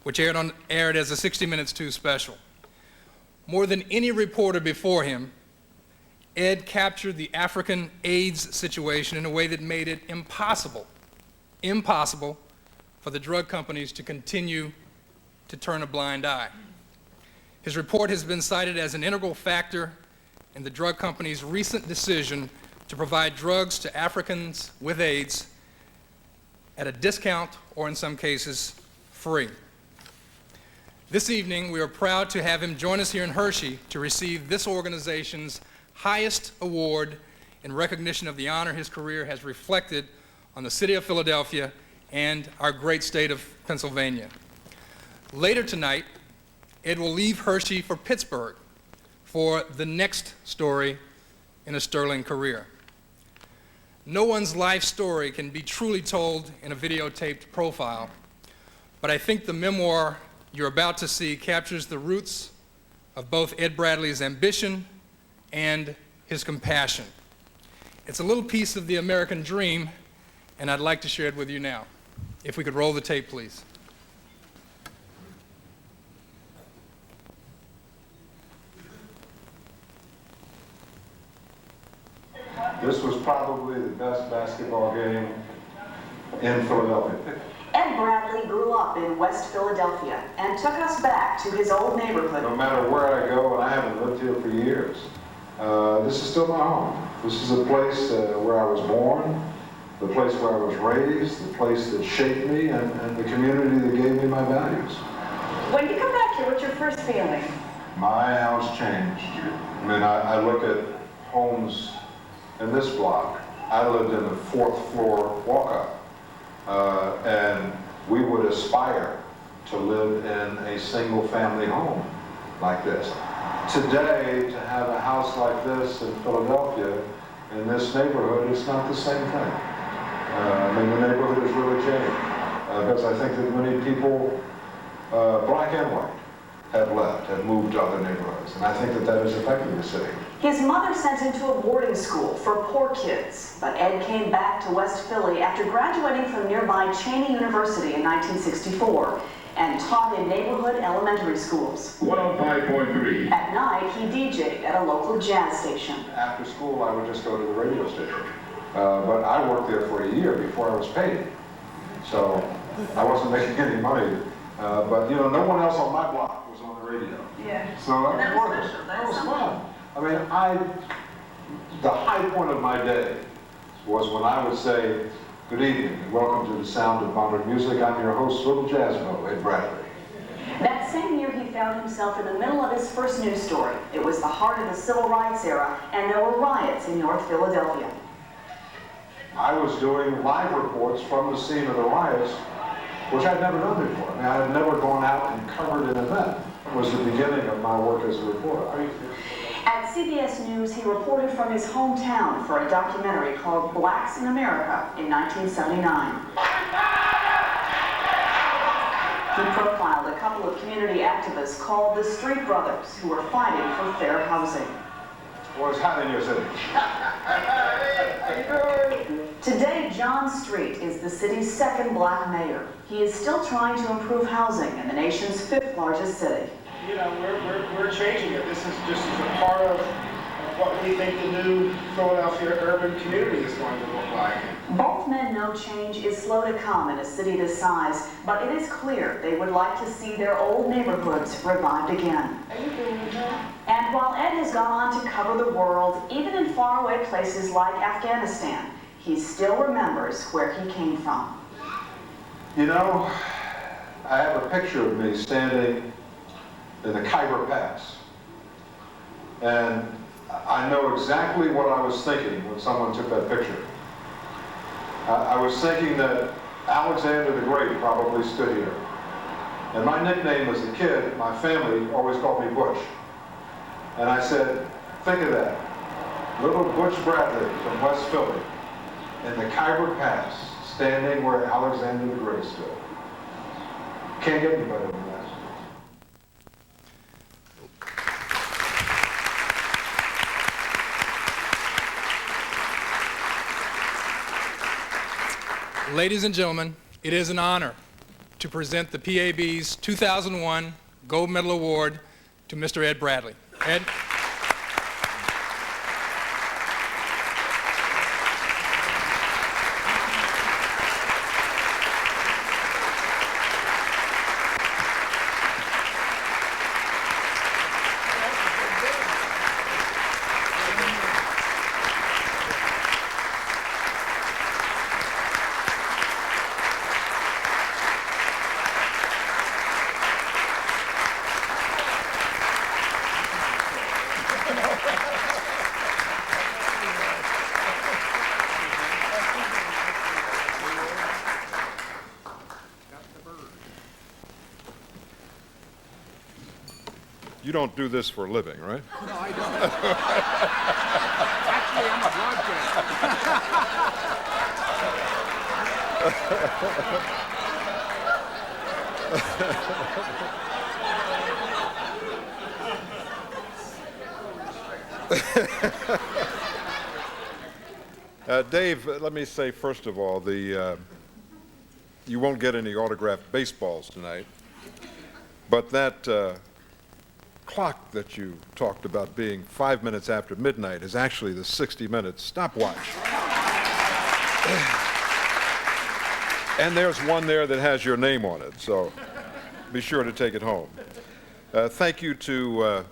which aired as a 60 Minutes 2 special. More than any reporter before him, Ed captured the African AIDS situation in a way that made it impossible for the drug companies to continue to turn a blind eye. His report has been cited as an integral factor in the drug companies' recent decision to provide drugs to Africans with AIDS at a discount or, in some cases, free. This evening, we are proud to have him join us here in Hershey to receive this organization's highest award in recognition of the honor his career has reflected on the city of Philadelphia and our great state of Pennsylvania. Later tonight, Ed will leave Hershey for Pittsburgh for the next story in a sterling career. No one's life story can be truly told in a videotaped profile, but I think the memoir you're about to see captures the roots of both Ed Bradley's ambition and his compassion. It's a little piece of the American dream, and I'd like to share it with you now. If we could roll the tape, please. This was probably the best basketball game in Philadelphia. Ed Bradley grew up in West Philadelphia and took us back to his old neighborhood. No matter where I go, and I haven't lived here for years, this is still my home. This is a place where I was born, the place where I was raised, the place that shaped me, and the community that gave me my values. When you come back here, what's your first feeling? My house changed. I mean, I look at homes in this block. I lived in the 4th floor walk-up, and we would aspire to live in a single-family home like this. Today, to have a house like this in Philadelphia, in this neighborhood, it's not the same thing. I mean, the neighborhood has really changed, because I think that many people, black and white, have left, have moved to other neighborhoods, and I think that that has affected the city. His mother sent him to a boarding school for poor kids, but Ed came back to West Philly after graduating from nearby Cheney University in 1964 and taught in neighborhood elementary schools. 105.3. At night, he DJ'd at a local jazz station. After school, I would just go to the radio station. But I worked there for a year before I was paid. So I wasn't making any money. But, you know, no one else on my block was on the radio. Yeah. So that was special. That was fun. I mean, the high point of my day was when I would say, good evening, and welcome to the sound of modern music. I'm your host, Little Jazzmo, Ed Bradley. That same year, he found himself in the middle of his first news story. It was the heart of the civil rights era, and there were riots in North Philadelphia. I was doing live reports from the scene of the riots, which I'd never done before. I mean, I had never gone out and covered an event. It was the beginning of my work as a reporter. At CBS News, he reported from his hometown for a documentary called Blacks in America in 1979. He profiled a couple of community activists called the Street Brothers, who were fighting for fair housing. Well, it's hot in your city. Today, John Street Street is the city's second black mayor. He is still trying to improve housing in the nation's fifth largest city. You know, we're changing it. This is just as a part of what we think the new Philadelphia urban community is going to look like. Both men know change is slow to come in a city this size, but it is clear they would like to see their old neighborhoods revived again. And while Ed has gone on to cover the world, even in faraway places like Afghanistan, he still remembers where he came from. You know, I have a picture of me standing in the Khyber Pass. And I know exactly what I was thinking when someone took that picture. I was thinking that Alexander the Great probably stood here. And my nickname as a kid, my family always called me Butch. And I said, think of that. Little Butch Bradley from West Philly in the Khyber Pass, standing where Alexander the Great stood. Can't get any better than that. Ladies and gentlemen, it is an honor to present the PAB's 2001 Gold Medal Award to Mr. Ed Bradley. Ed? You don't do this for a living, right? No, I don't. Actually, I'm a broadcaster. Dave, let me say, first of all, you won't get any autographed baseballs tonight, but that clock that you talked about being 5 minutes after midnight is actually the 60-minute stopwatch. And there's one there that has your name on it, so be sure to take it home. Thank you to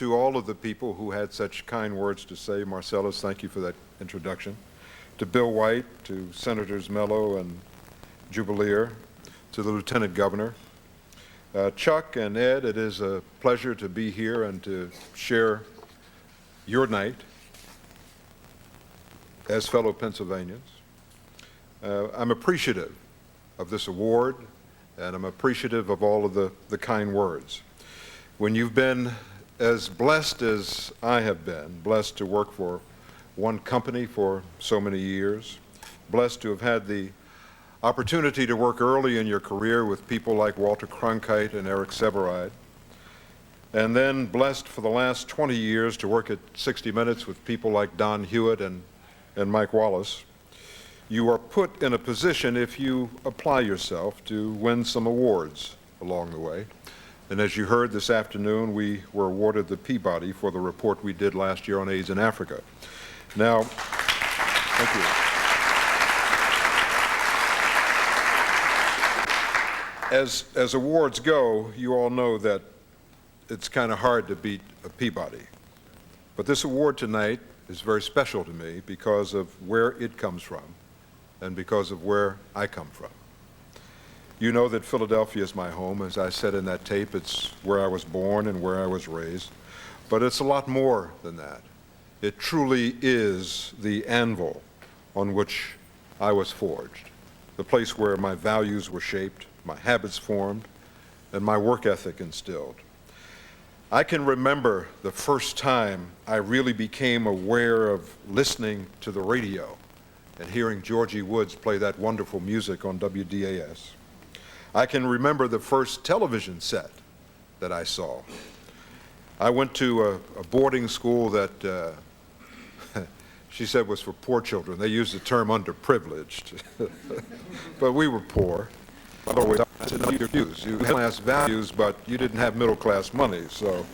all of the people who had such kind words to say. Marcellus, thank you for that introduction. To Bill White, to Senators Mello and Jubileer, to the Lieutenant Governor, Chuck and Ed, it is a pleasure to be here and to share your night as fellow Pennsylvanians. I'm appreciative of this award, and I'm appreciative of all of the kind words. When you've been as blessed as I have been, blessed to work for one company for so many years, blessed to have had the opportunity to work early in your career with people like Walter Cronkite and Eric Sevareid, and then blessed for the last 20 years to work at 60 Minutes with people like Don Hewitt and Mike Wallace. You are put in a position, if you apply yourself, to win some awards along the way. And as you heard this afternoon, we were awarded the Peabody for the report we did last year on AIDS in Africa. Now, thank you. As awards go, you all know that it's kind of hard to beat a Peabody. But this award tonight is very special to me because of where it comes from and because of where I come from. You know that Philadelphia is my home. As I said in that tape, it's where I was born and where I was raised. But it's a lot more than that. It truly is the anvil on which I was forged, the place where my values were shaped, my habits formed, and my work ethic instilled. I can remember the first time I really became aware of listening to the radio and hearing Georgie Woods play that wonderful music on WDAS. I can remember the first television set that I saw. I went to a boarding school that she said was for poor children. They used the term underprivileged. But we were poor. Always your views. You had class values, but you didn't have middle class money, so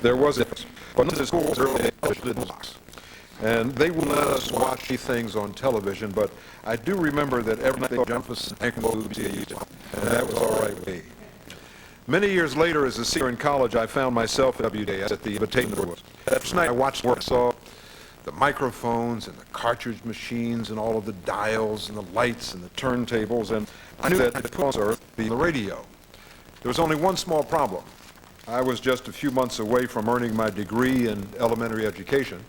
there was it. But the schools early and they wouldn't let us watch things on television, but I do remember that every night they would jump us and that was all right with me. Many years later, as a senior in college, I found myself at WDAS at the invitation of the That first night I watched work, saw the microphones and the cartridge machines and all of the dials and the lights and the turntables, and I knew that the pulse earth be the radio. There was only one small problem. I was just a few months away from earning my degree in elementary education,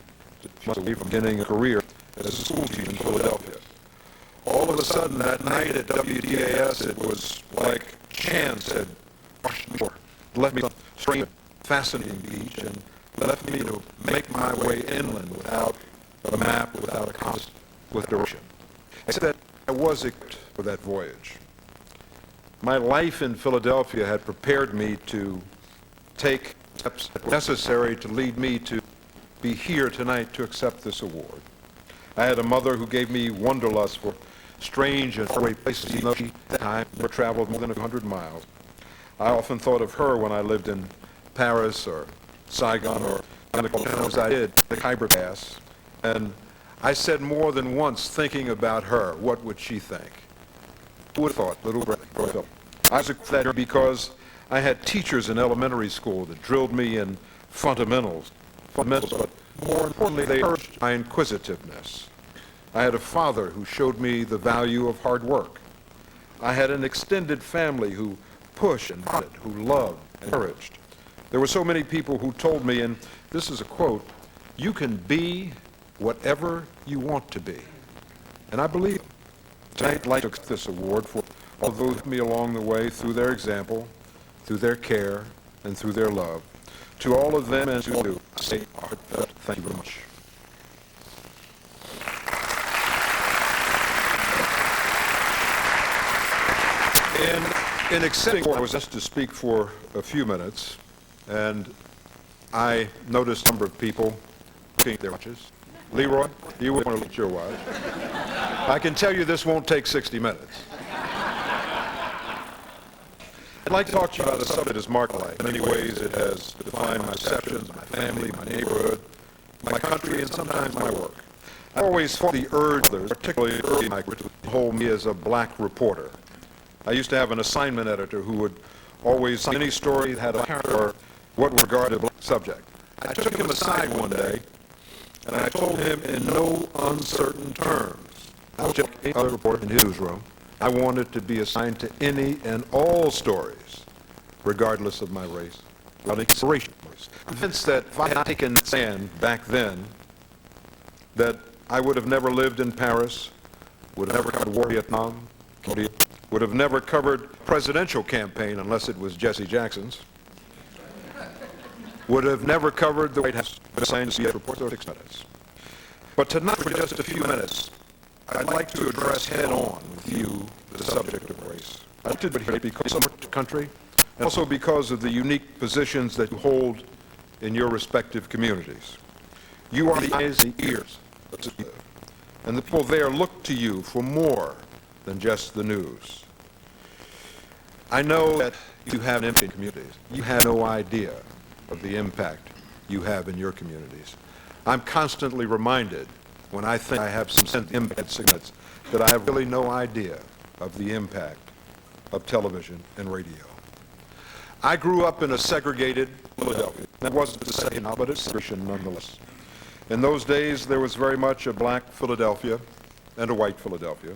a few months away from beginning a career as a school teacher in Philadelphia. All of a sudden that night at WDAS, it was like chance had washed me ashore, left me on a strange, fascinating beach, and left me to make my way inland without a map, without a compass, with direction. Except that I was equipped for that voyage. My life in Philadelphia had prepared me to take steps necessary to lead me to be here tonight to accept this award. I had a mother who gave me wanderlust for strange and faraway places, even though she at that time never traveled more than 100 miles. I often thought of her when I lived in Paris or Saigon or as I did the Khyber Pass, and I said more than once, thinking about her, what would she think? Who would have thought, little Bradley? I was that because I had teachers in elementary school that drilled me in fundamentals, but more importantly, they urged my inquisitiveness. I had a father who showed me the value of hard work. I had an extended family who pushed and prodded, who loved and encouraged. There were so many people who told me, and this is a quote, "You can be whatever you want to be." And I believe them. Tonight, I'd like to accept this award for all those who helped me along the way through their example, through their care, and through their love. To all of them and to you, I say heartfelt thank you very much. In accepting, I was asked to speak for a few minutes, and I noticed a number of people looking at their watches. Leroy, you would want to look at your watch. I can tell you this won't take 60 minutes. I'd like to talk to you about a subject that is marked life. In many ways, it has defined my perceptions, my family, my neighborhood, my country, and sometimes my work. I always fought the urge, particularly early in my career, to hold me as a black reporter. I used to have an assignment editor who would always say any story that had a character or what would regard a black subject. I took him aside one day, and I told him in no uncertain terms, I would check any other reporter in his newsroom, I wanted to be assigned to any and all stories, regardless of my race, without consideration. Convinced that if I had not taken that stand back then, that I would have never lived in Paris, would have never covered war in Vietnam, Cambodia, would have never covered presidential campaign unless it was Jesse Jackson's, would have never covered the White House, but assigned to CBS reports for 6 minutes. But tonight, for just a few minutes, I'd like to address head-on with you the subject of race. I like to do it because of the country, and also because of the unique positions that you hold in your respective communities. You are the eyes and ears of the people, and the people there look to you for more than just the news. I know that you have an impact in communities. You have no idea of the impact you have in your communities. I'm constantly reminded when I think I have some sense of impact that I have really no idea of the impact of television and radio. I grew up in a segregated Philadelphia. That wasn't to say now, but it's segregation nonetheless. In those days, there was very much a black Philadelphia and a white Philadelphia.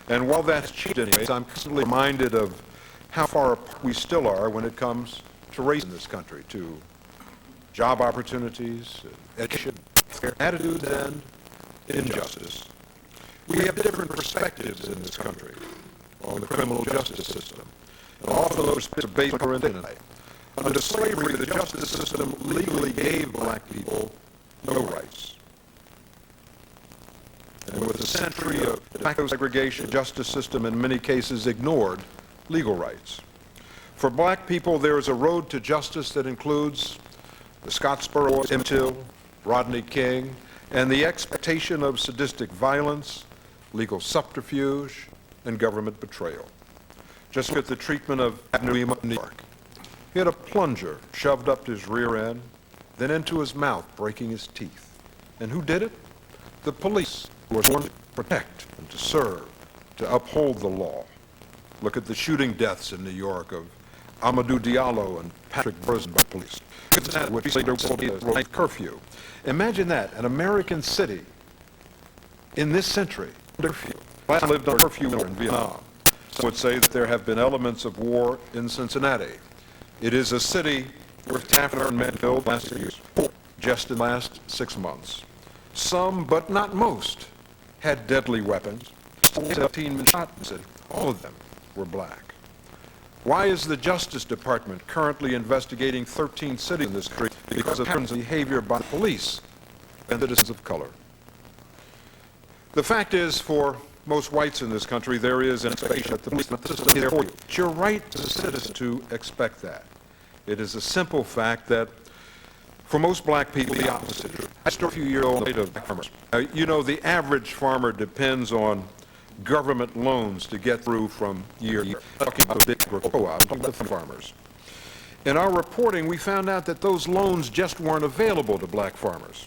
And while that's changed anyways, I'm constantly reminded of how far apart we still are when it comes to race in this country, to job opportunities, education, attitudes, and injustice. We have different perspectives in this country on the criminal justice system. And often those perspectives are based on identity. Under slavery, the justice system legally gave black people no rights. And with a century of de facto segregation, the justice system in many cases ignored legal rights. For black people, there is a road to justice that includes the Scottsboro, Emmett Till, Rodney King, and the expectation of sadistic violence, legal subterfuge, and government betrayal. Just look at the treatment of Abner in New York. He had a plunger shoved up his rear end, then into his mouth, breaking his teeth. And who did it? The police, who were sworn to protect and to serve, to uphold the law. Look at the shooting deaths in New York of Amadou Diallo and Patrick Bergin by police. That which later will be a night curfew. Imagine that, an American city in this century, curfew. I lived on curfew in Vietnam. Some would say that there have been elements of war in Cincinnati. It is a city where African men killed last years, just in the last 6 months. Some, but not most, had deadly weapons. 17 men shot, and said all of them were black. Why is the Justice Department currently investigating 13 cities in this country because of patterns of behavior by police and citizens of color? The fact is, for most whites in this country, there is an expectation that the police is there for you. It's your right as a citizen to expect that. It is a simple fact that for most black people, the opposite is true. I started a few years old of black farmers. You know, the average farmer depends on government loans to get through from year to year. I'm talking about big co-ops, I'm talking about the farmers. In our reporting, we found out that those loans just weren't available to black farmers.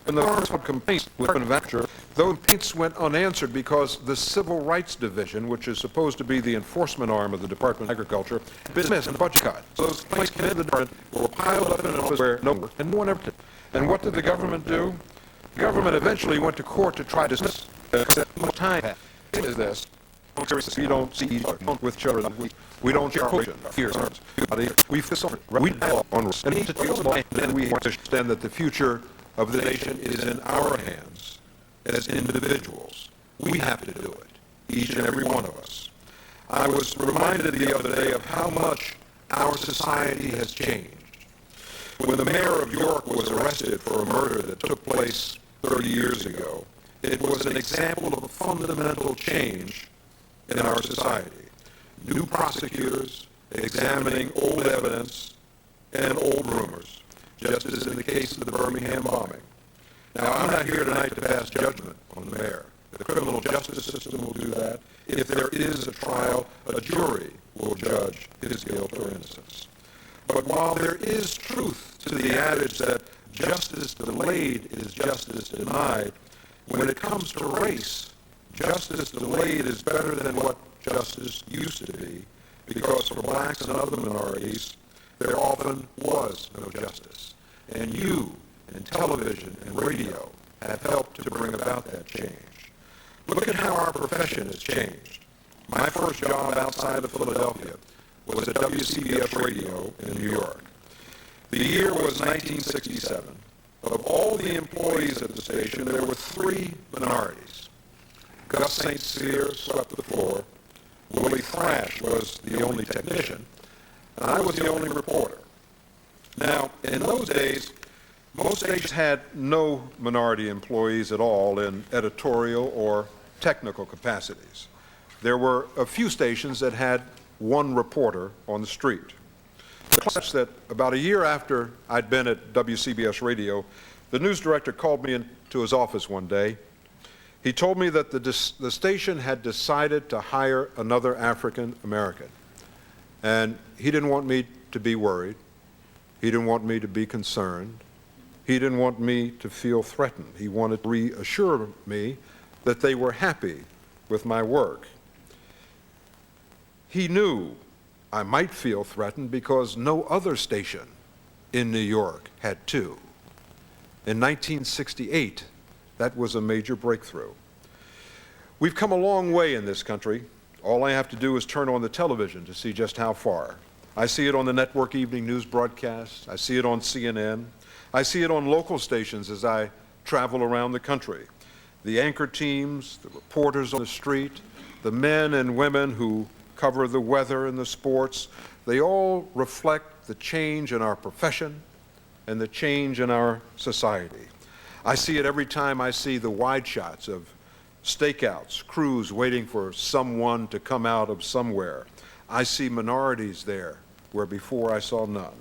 When the farmers had complaints with manufacturer, those complaints went unanswered because the Civil Rights Division, which is supposed to be the enforcement arm of the Department of Agriculture, had been dismissed and the budget cut. So those complaints came into the department, were piled up in an office where no one, and no one ever did. And what did the government do? The government eventually went to court to try to dismiss it. Much time passed. It is this. We don't see each other with children. We don't share fears. We feel sorry. We have on risk. And then we understand that the future of the nation is in our hands as individuals. We have to do it, each and every one of us. I was reminded the other day of how much our society has changed. When the mayor of York was arrested for a murder that took place 30 years ago, it was an example of a fundamental change in our society. New prosecutors examining old evidence and old rumors, just as in the case of the Birmingham bombing. Now, I'm not here tonight to pass judgment on the mayor. The criminal justice system will do that. If there is a trial, a jury will judge his guilt or innocence. But while there is truth to the adage that justice delayed is justice denied, when it comes to race, justice delayed is better than what justice used to be, because for blacks and other minorities, there often was no justice. And you, in television and radio, have helped to bring about that change. Look at how our profession has changed. My first job outside of Philadelphia was at WCBS Radio in New York. The year was 1967. Of all the employees at the station, there were 3 minorities. Gus St. Cyr swept the floor. Willie Thrash was the only technician, and I was the only reporter. Now, in those days, most stations had no minority employees at all in editorial or technical capacities. There were a few stations that had 1 reporter on the street. Such that about a year after I'd been at WCBS Radio, the news director called me into his office one day. He told me that the station had decided to hire another African American. And he didn't want me to be worried. He didn't want me to be concerned. He didn't want me to feel threatened. He wanted to reassure me that they were happy with my work. He knew I might feel threatened because no other station in New York had 2. In 1968, that was a major breakthrough. We've come a long way in this country. All I have to do is turn on the television to see just how far. I see it on the network evening news broadcasts. I see it on CNN. I see it on local stations as I travel around the country. The anchor teams, the reporters on the street, the men and women who cover the weather and the sports, they all reflect the change in our profession and the change in our society. I see it every time I see the wide shots of stakeouts, crews waiting for someone to come out of somewhere. I see minorities there where before I saw none.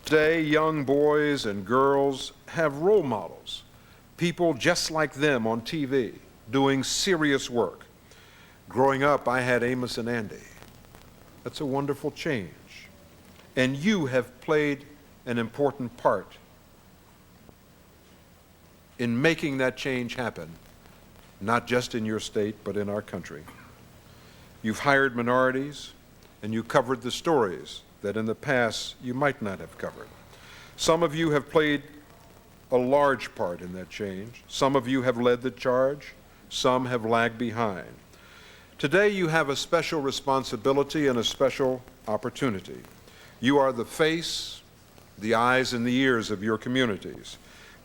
Today, young boys and girls have role models, people just like them on TV doing serious work. Growing up, I had Amos and Andy. That's a wonderful change. And you have played an important part in making that change happen, not just in your state, but in our country. You've hired minorities, and you covered the stories that in the past you might not have covered. Some of you have played a large part in that change. Some of you have led the charge. Some have lagged behind. Today you have a special responsibility and a special opportunity. You are the face, the eyes, and the ears of your communities.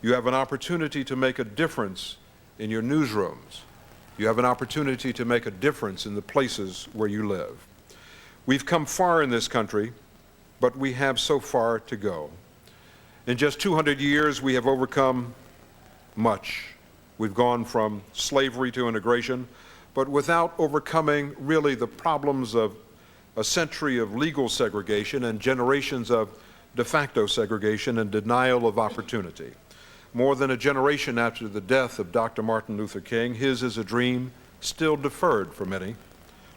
You have an opportunity to make a difference in your newsrooms. You have an opportunity to make a difference in the places where you live. We've come far in this country, but we have so far to go. In just 200 years, we have overcome much. We've gone from slavery to integration, but without overcoming really the problems of a century of legal segregation and generations of de facto segregation and denial of opportunity. More than a generation after the death of Dr. Martin Luther King, his is a dream still deferred for many.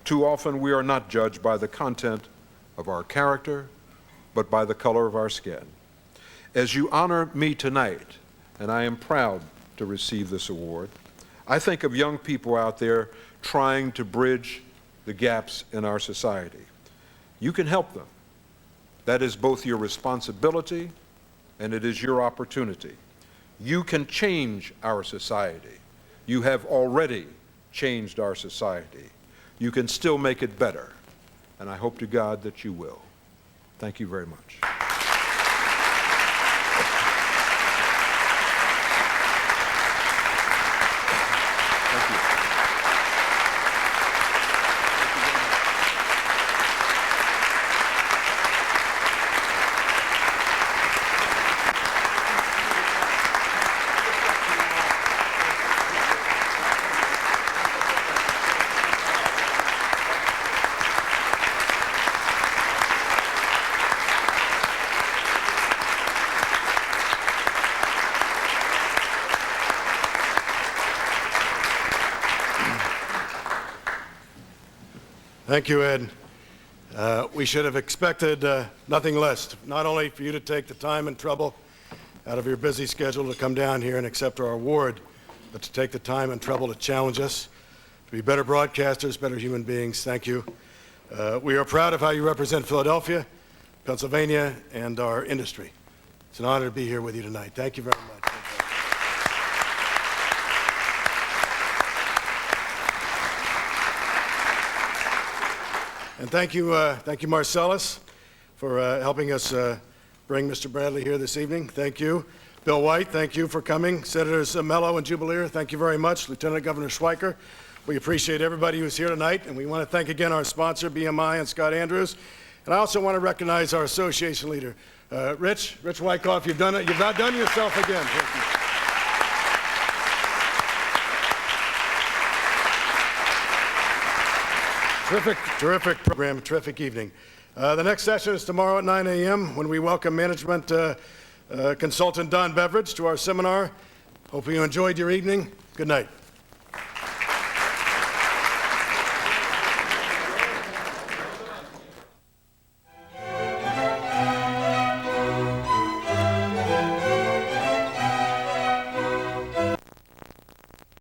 Too often we are not judged by the content of our character, but by the color of our skin. As you honor me tonight, and I am proud to receive this award, I think of young people out there trying to bridge the gaps in our society. You can help them. That is both your responsibility and it is your opportunity. You can change our society. You have already changed our society. You can still make it better, and I hope to God that you will. Thank you very much. Thank you, Ed. We should have expected nothing less, not only for you to take the time and trouble out of your busy schedule to come down here and accept our award, but to take the time and trouble to challenge us, to be better broadcasters, better human beings. Thank you. We are proud of how you represent Philadelphia, Pennsylvania, and our industry. It's an honor to be here with you tonight. Thank you very much. And thank you, Marcellus, for helping us bring Mr. Bradley here this evening. Thank you. Bill White, thank you for coming. Senators Mello and Jubileer, thank you very much. Lieutenant Governor Schweiker, we appreciate everybody who's here tonight, and we want to thank again our sponsor, BMI, and Scott Andrews. And I also want to recognize our association leader, Rich Wyckoff. You've done it. You've outdone yourself again. Thank you. Terrific program, terrific evening. The next session is tomorrow at 9 a.m. when we welcome management consultant Don Beveridge to our seminar. Hope you enjoyed your evening. Good night.